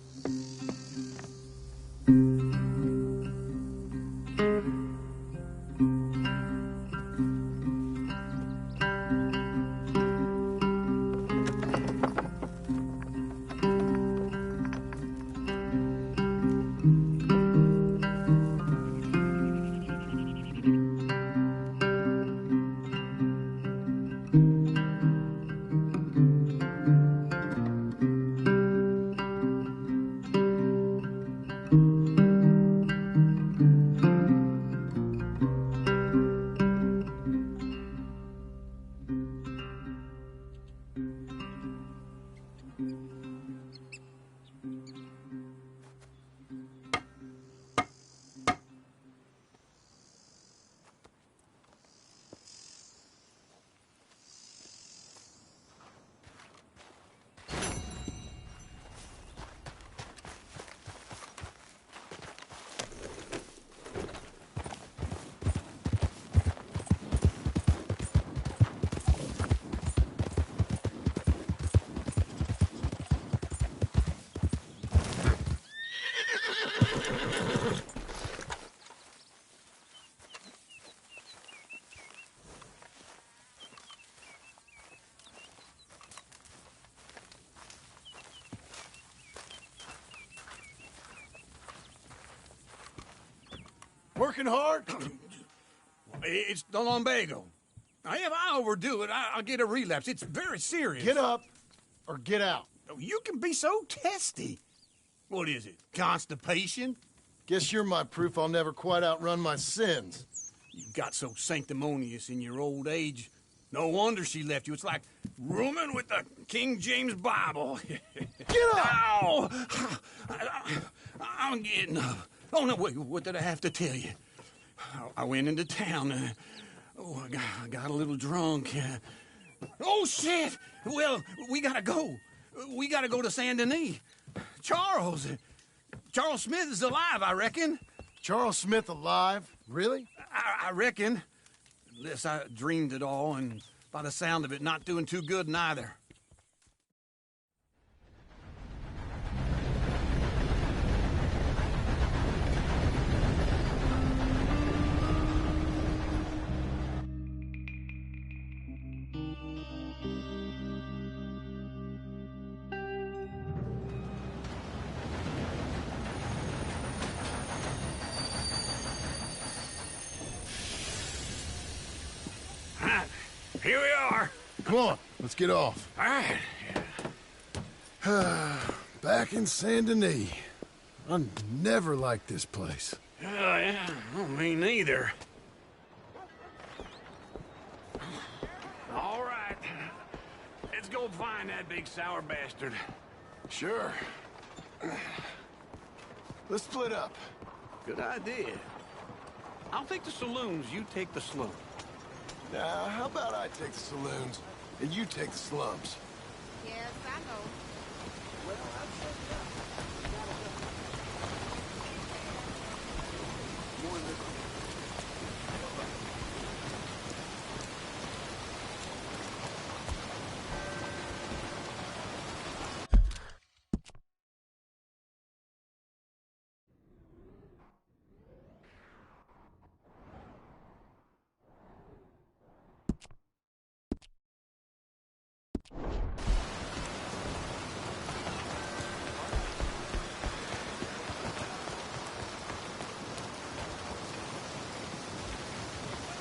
Working hard? It's the lumbago. If I overdo it, I'll get a relapse. It's very serious. Get up or get out. Oh, you can be so testy. What is it, constipation? Guess you're my proof I'll never quite outrun my sins. You got so sanctimonious in your old age. No wonder she left you. It's like rooming with the King James Bible. Get up! Ow! I'm getting up. Oh, no, wait, what did I have to tell you? I went into town. I got a little drunk. Oh, shit! Well, we gotta go. We gotta go to Saint Denis. Charles Smith is alive, I reckon. Charles Smith alive? Really? I reckon. Unless I dreamed it all, and by the sound of it, not doing too good neither. Here we are. Come on, let's get off. All right. Back in Saint Denis. I never liked this place. Yeah, me neither. All right. Let's go find that big sour bastard. Sure. Let's split up. Good idea. I'll take the saloons, you take the slum. Now, how about I take the saloons, and you take the slums? Yes, I know.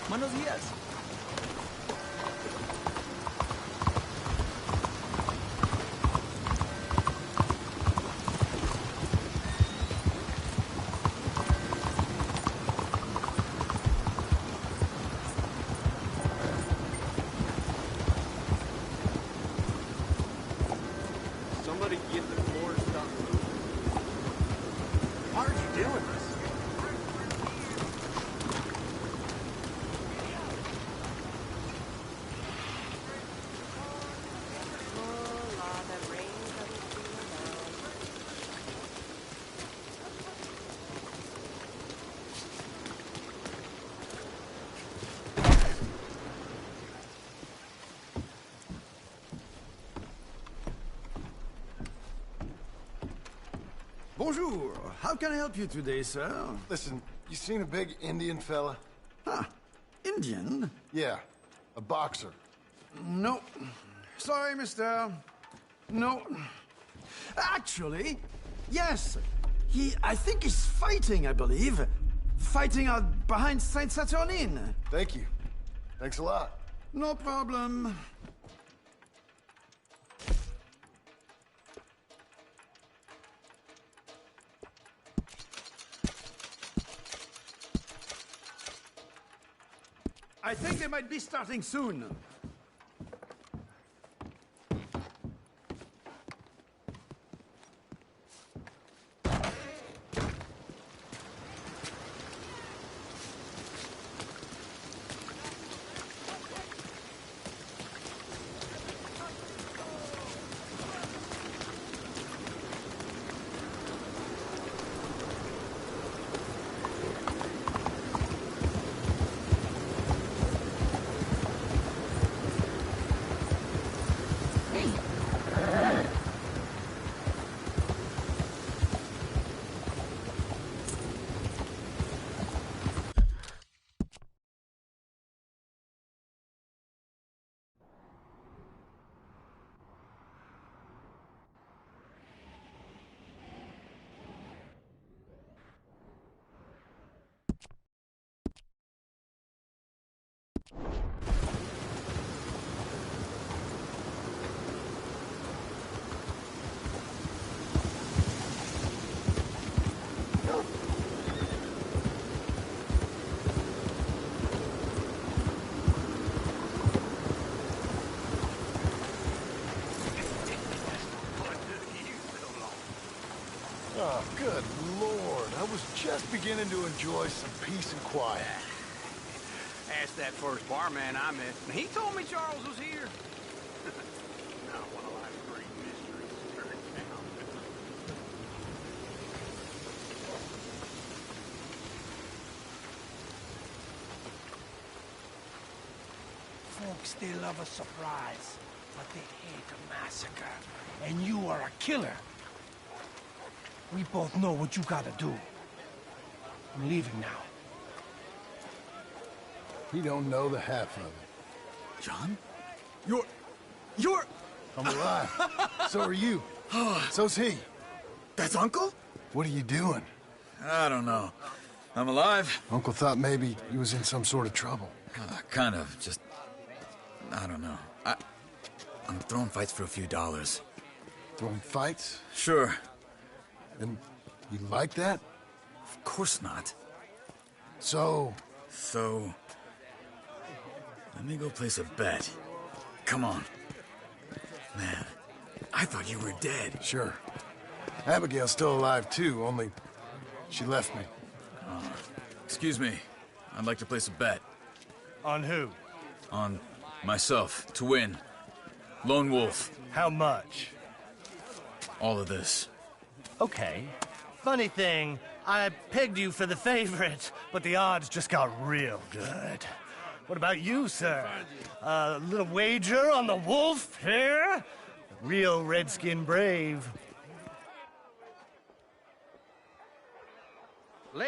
Buenos días. Somebody get the floor stuff moving. Why are you doing this? Bonjour. How can I help you today, sir? Listen, you seen a big Indian fella? Ah, Indian? Yeah, a boxer. No. Sorry, mister. No. Actually, yes. I think he's fighting, I believe. Fighting out behind Saint Saturnine. Thank you. Thanks a lot. No problem. I think they might be starting soon. Oh, good Lord. I was just beginning to enjoy some peace and quiet. Asked that first barman I met, and he told me Charles was here. Not one of life's great mysteries turned down. Folks, they love a surprise, but they hate a massacre. And you are a killer. We both know what you gotta do. I'm leaving now. He don't know the half of it. John? You're... I'm alive. So are you. So's he. That's Uncle? What are you doing? I don't know. I'm alive. Uncle thought maybe he was in some sort of trouble. Kind of. Just... I don't know. I'm throwing fights for a few dollars. Throwing fights? Sure. And you like that? Of course not. So... Let me go place a bet. Come on. Man, I thought you were dead. Sure. Abigail's still alive, too, only she left me. Excuse me. I'd like to place a bet. On who? On myself, to win. Lone Wolf. How much? All of this. Okay. Funny thing, I pegged you for the favorite, but the odds just got real good. What about you, sir? A little wager on the wolf here? Real redskin brave.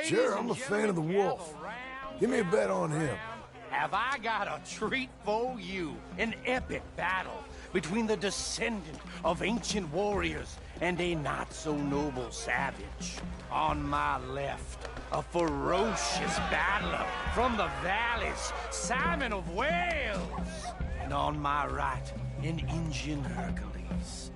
Sure, I'm a fan of the wolf. Give me a bet on him. Have I got a treat for you? An epic battle between the descendant of ancient warriors and a not-so-noble savage. On my left, a ferocious battler from the valleys, Simon of Wales. And on my right, an Indian Hercules.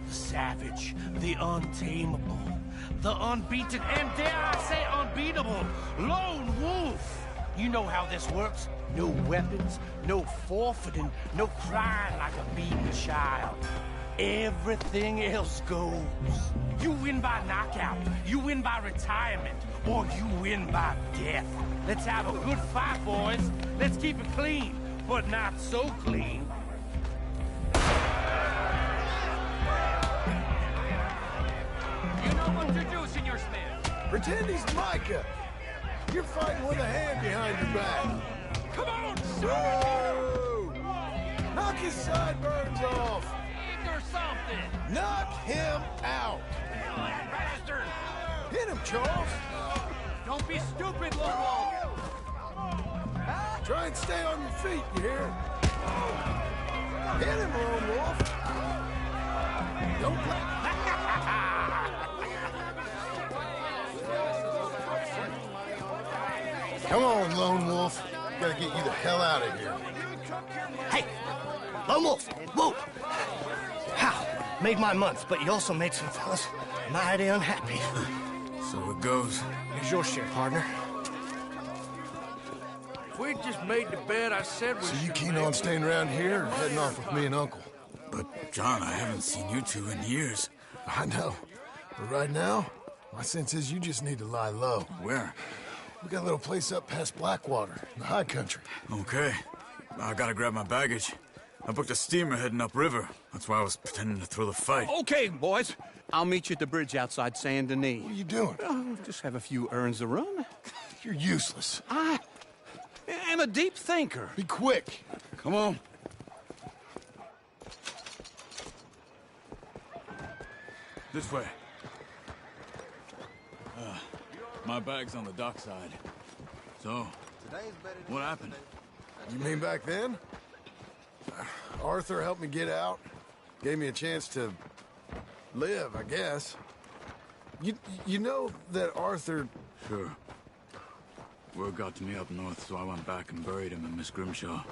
The savage, the untamable, the unbeaten, and dare I say unbeatable, Lone Wolf. You know how this works. No weapons, no forfeiting, no crying like a beaten child. Everything else goes. You win by knockout, you win by retirement, or you win by death. Let's have a good fight, boys. Let's keep it clean, but not so clean. You know what to do, Senor Smith. Pretend he's Micah. You're fighting with a hand behind your back. Come on, Whoa! Knock his sideburns off. or something. Knock him out. Bastard. Hit him, Charles. Don't be stupid, Lobo. Try and stay on your feet, you hear? Hit him, Lone Wolf. Don't let... Come on, Lone Wolf. Gotta get you the hell out of here. Hey, Lone Wolf, whoa! How? Made my month, but you also made some fellas mighty unhappy. So it goes. Here's your share, partner. If we'd just made the bet I said we So you keen on staying around here or heading off with me and Uncle? But, John, I haven't seen you two in years. I know. But right now, my sense is you just need to lie low. Where? We got a little place up past Blackwater, in the high country. Okay. I gotta grab my baggage. I booked a steamer heading upriver. That's why I was pretending to throw the fight. Okay, boys. I'll meet you at the bridge outside Saint Denis. What are you doing? Oh, just have a few errands to run. You're useless. I am a deep thinker. Be quick. Come on. This way. My bag's on the dockside. So, what happened? You mean back then? Arthur helped me get out. Gave me a chance to live, I guess. You know that Arthur... Sure. Word got to me up north, so I went back and buried him in Miss Grimshaw.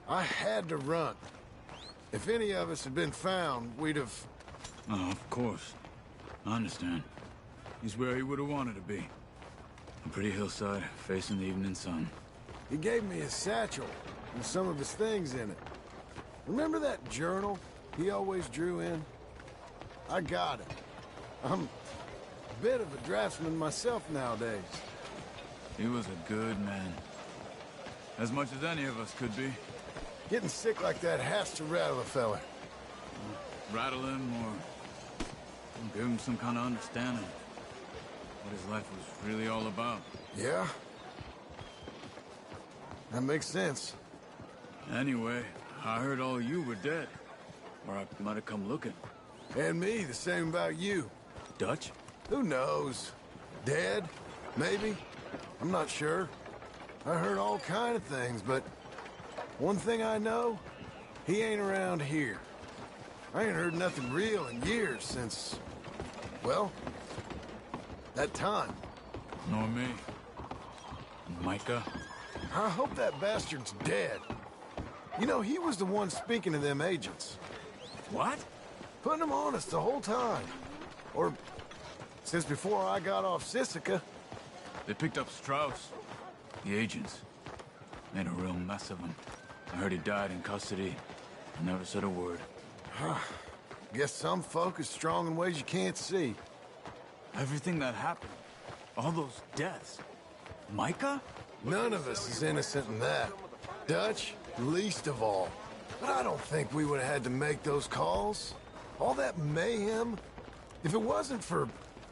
I had to run. If any of us had been found, we'd have... Oh, of course. I understand. He's where he would have wanted to be. A pretty hillside, facing the evening sun. He gave me his satchel with some of his things in it. Remember that journal he always drew in? I got it. I'm bit of a draftsman myself nowadays. He was a good man. As much as any of us could be. Getting sick like that has to rattle a fella. Rattle him or give him some kind of understanding. What his life was really all about. Yeah? That makes sense. Anyway, I heard all you were dead. Or I might have come looking. And me, the same about you. Dutch? Who knows? Dead? Maybe? I'm not sure. I heard all kind of things, but one thing I know, he ain't around here. I ain't heard nothing real in years since, well, that time. Nor me. Micah? I hope that bastard's dead. You know, he was the one speaking to them agents. What? Putting them on us the whole time. Or, since before I got off Sisika. They picked up Strauss. The agents. Made a real mess of him. I heard he died in custody. Never said a word. Guess some folk is strong in ways you can't see. Everything that happened. All those deaths. Micah? None of us is innocent in that. Dutch, least of all. But I don't think we would have had to make those calls. All that mayhem. If it wasn't for...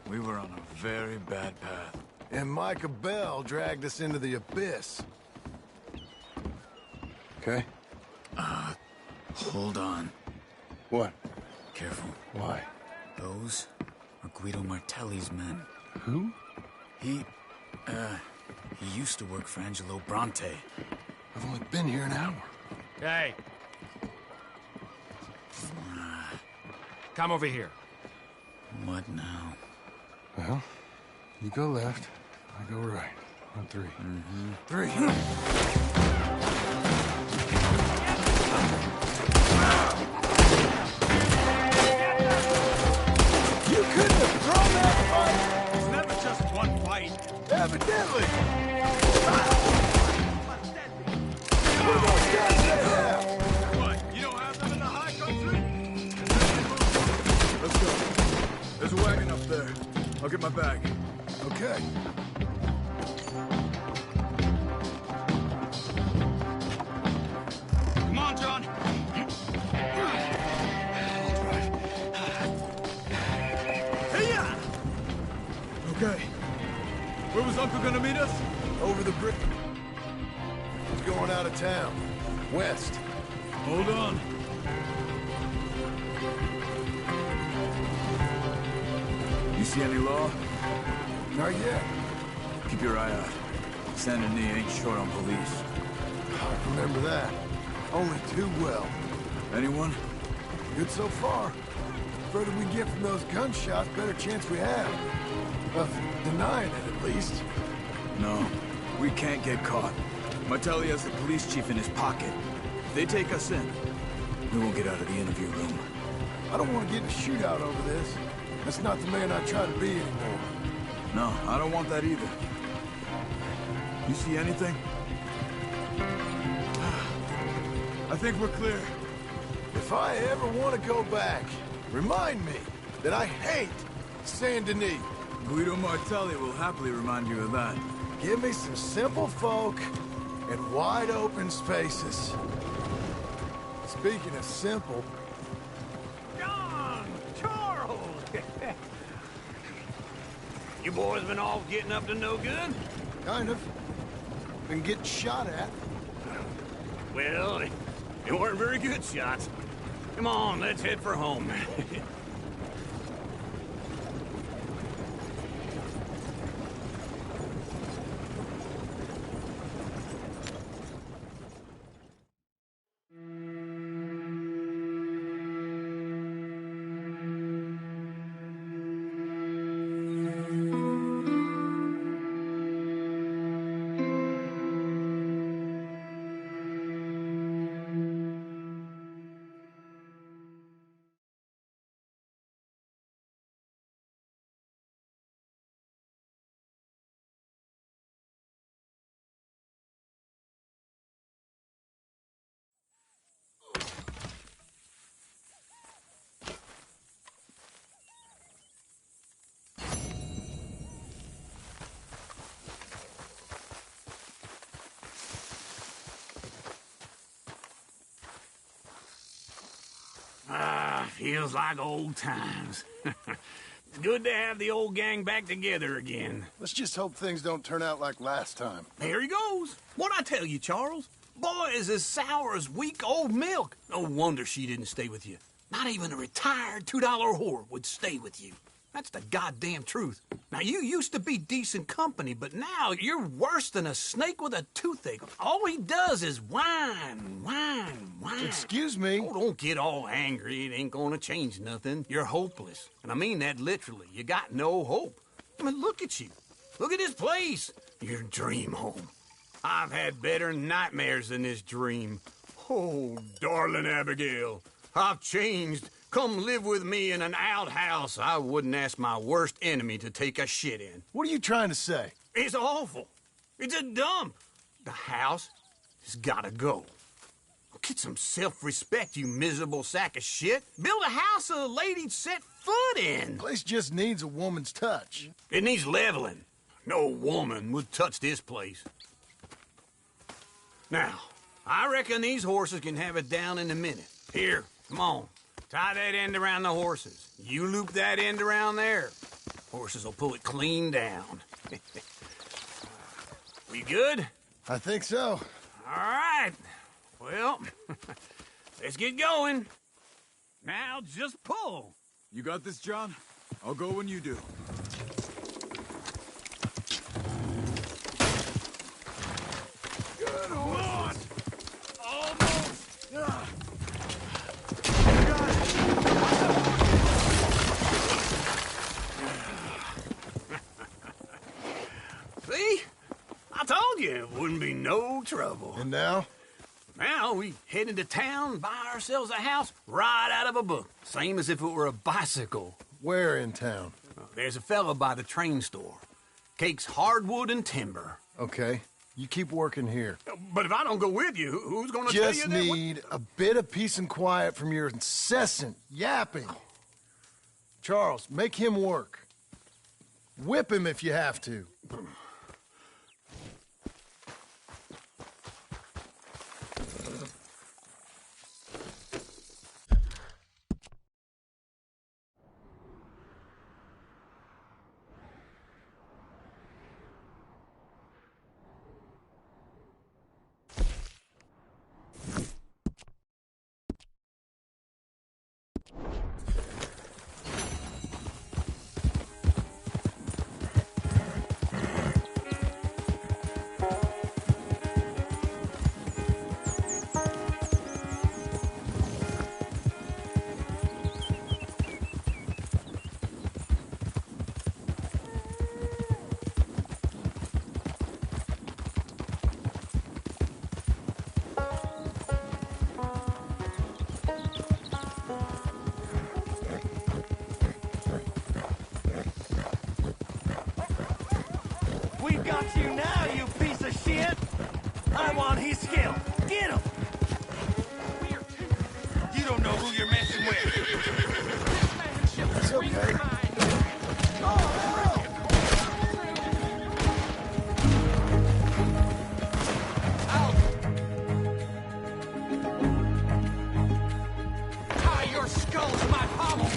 We were on a very bad path. And Micah Bell dragged us into the abyss. Okay? Hold on. What? Careful. Why? Those are Guido Martelli's men. Who? He used to work for Angelo Bronte. I've only been here an hour. Hey. Come over here. What now? Well, you go left, I go right. On three. Three. You couldn't have thrown that fight! It's never just one fight. Evidently! What are those guys that have? What, you don't have them in the high country? Let's go. There's a wagon up there. I'll get my bag. Okay. Come on, John. Okay. Where was Uncle gonna meet us? Over the bridge. He's going out of town. West. Hold on. You see any law? Not yet. Keep your eye out. Saint Denis ain't short on police. I remember that. Only too well. Anyone? Good so far. Further we get from those gunshots, better chance we have. Of denying it, at least. No. We can't get caught. Martelli has the police chief in his pocket. If they take us in, we won't get out of the interview room. I don't want to get in a shootout over this. That's not the man I try to be anymore. No, I don't want that either. You see anything? I think we're clear. If I ever want to go back, remind me that I hate Saint Denis. Guido Martelli will happily remind you of that. Give me some simple folk and wide open spaces. Speaking of simple... John! Charles! You boys been all getting up to no good? Kind of. Been getting shot at. Well, they weren't very good shots. Come on, let's head for home. Feels like old times. It's good to have the old gang back together again. Let's just hope things don't turn out like last time. There he goes. What'd I tell you, Charles? Boy is as sour as week-old milk. No wonder she didn't stay with you. Not even a retired $2 whore would stay with you. That's the goddamn truth. Now, you used to be decent company, but now you're worse than a snake with a toothache. All he does is whine. Excuse me? Oh, don't get all angry. It ain't gonna change nothing. You're hopeless. And I mean that literally. You got no hope. I mean, look at you. Look at this place. Your dream home. I've had better nightmares than this dream. Oh, darling Abigail, I've changed. Come live with me in an outhouse I wouldn't ask my worst enemy to take a shit in. What are you trying to say? It's awful. It's a dump. The house has gotta go. Get some self-respect, you miserable sack of shit. Build a house a lady'd set foot in. Place just needs a woman's touch. It needs leveling. No woman would touch this place. Now, I reckon these horses can have it down in a minute. Here, come on. Tie that end around the horses. You loop that end around there. Horses will pull it clean down. We good? I think so. All right. Well, let's get going. Now just pull. You got this, John? I'll go when you do. Good horse. Almost. See? I told you it wouldn't be no trouble. And now? Now we head into town, buy ourselves a house right out of a book. Same as if it were a bicycle. Where in town? There's a fella by the train store. Cakes hardwood and timber. Okay. You keep working here. But if I don't go with you, who's gonna tell you Just that? need a bit of peace and quiet from your incessant yapping. Charles, make him work. Whip him if you have to. We got you now, you piece of shit! I want his skill. Get him! You don't know who you're messing with. It's okay. Tie your skull to my pommel!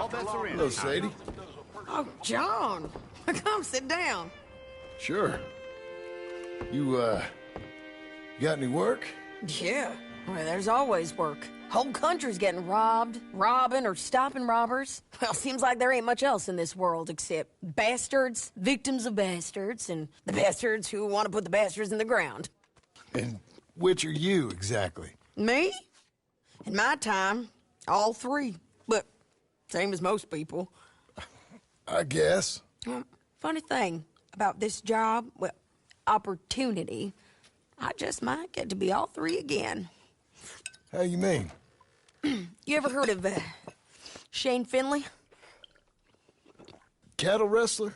All bets are in. Hello, Sadie. Oh, John. Come sit down. Sure. You got any work? Yeah. Well, there's always work. Whole country's getting robbed, robbing, or stopping robbers. Well, seems like there ain't much else in this world except bastards, victims of bastards, and the bastards who want to put the bastards in the ground. And which are you, exactly? Me? In my time, all three. But same as most people. I guess. Funny thing about this job, well, opportunity, I just might get to be all three again. How you mean? You ever heard of Shane Finley? Cattle wrestler?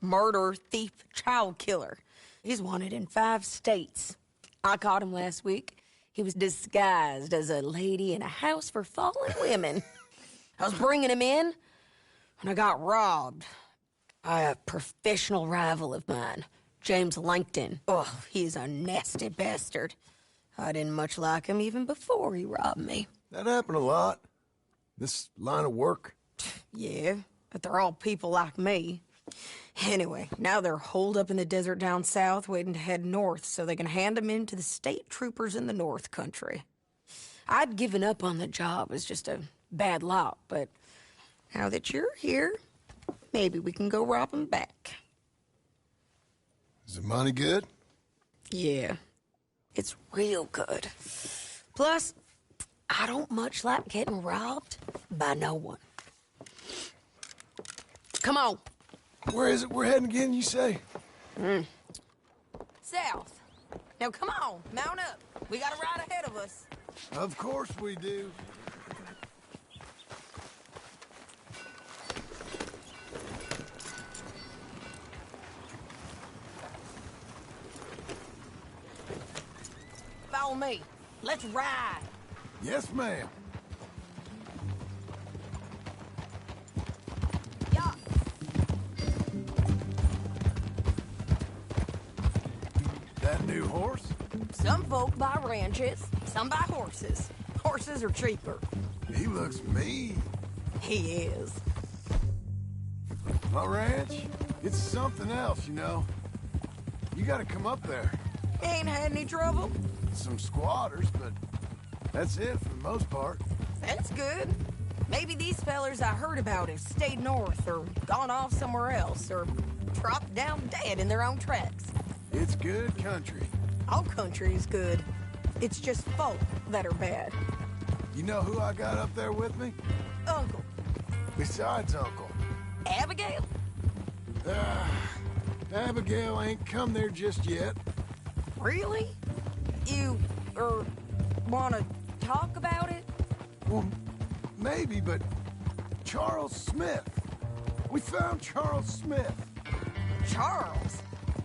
Murderer, thief, child killer. He's wanted in 5 states. I caught him last week. He was disguised as a lady in a house for fallen women. I was bringing him in, and I got robbed by a professional rival of mine, James Langton. Oh, he's a nasty bastard. I didn't much like him even before he robbed me. That happened a lot. This line of work. Yeah, but they're all people like me. Anyway, now they're holed up in the desert down south waiting to head north so they can hand them in to the state troopers in the north country. I'd given up on the job as just a bad lot, but now that you're here, maybe we can go rob them back. Is the money good? Yeah, it's real good. Plus, I don't much like getting robbed by no one. Come on. Where is it we're heading again, you say? South. Now come on, mount up. We got a ride ahead of us. Of course we do. Follow me. Let's ride. Yes, ma'am. Yeah. That new horse? Some folk buy ranches, some buy horses. Horses are cheaper. He looks mean. He is. My ranch? It's something else, you know. You gotta come up there. Ain't had any trouble? Some squatters, but that's it for the most part. That's good. Maybe these fellers I heard about have stayed north or gone off somewhere else or dropped down dead in their own tracks. It's good country. All country is good. It's just folk that are bad. You know who I got up there with me? Uncle. Besides Uncle. Abigail? Abigail ain't come there just yet. Really? You, wanna talk about it? Well, maybe, but Charles Smith. We found Charles Smith. Charles?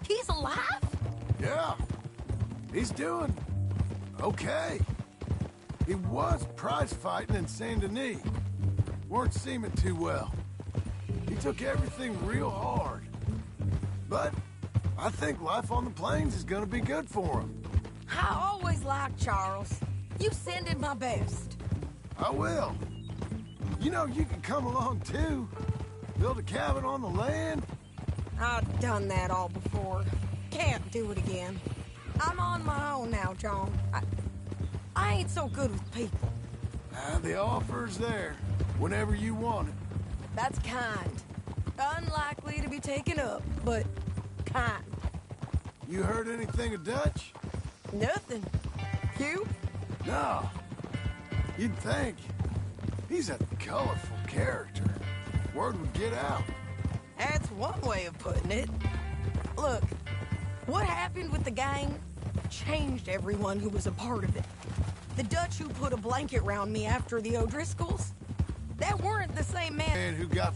He's alive? Yeah. He's doing okay. He was prize fighting in Saint Denis. Weren't seeming too well. He took everything real hard. But I think life on the plains is gonna be good for him. I always liked Charles. You send him my best. I will. You know, you can come along too. Build a cabin on the land. I've done that all before. Can't do it again. I'm on my own now, John. I ain't so good with people. The offer's there, whenever you want it. That's kind. Unlikely to be taken up, but kind. You heard anything of Dutch? Nothing. You? No. You'd think. He's a colorful character. Word would get out. That's one way of putting it. Look, what happened with the gang changed everyone who was a part of it. The Dutch who put a blanket round me after the O'Driscolls, that weren't the same man who got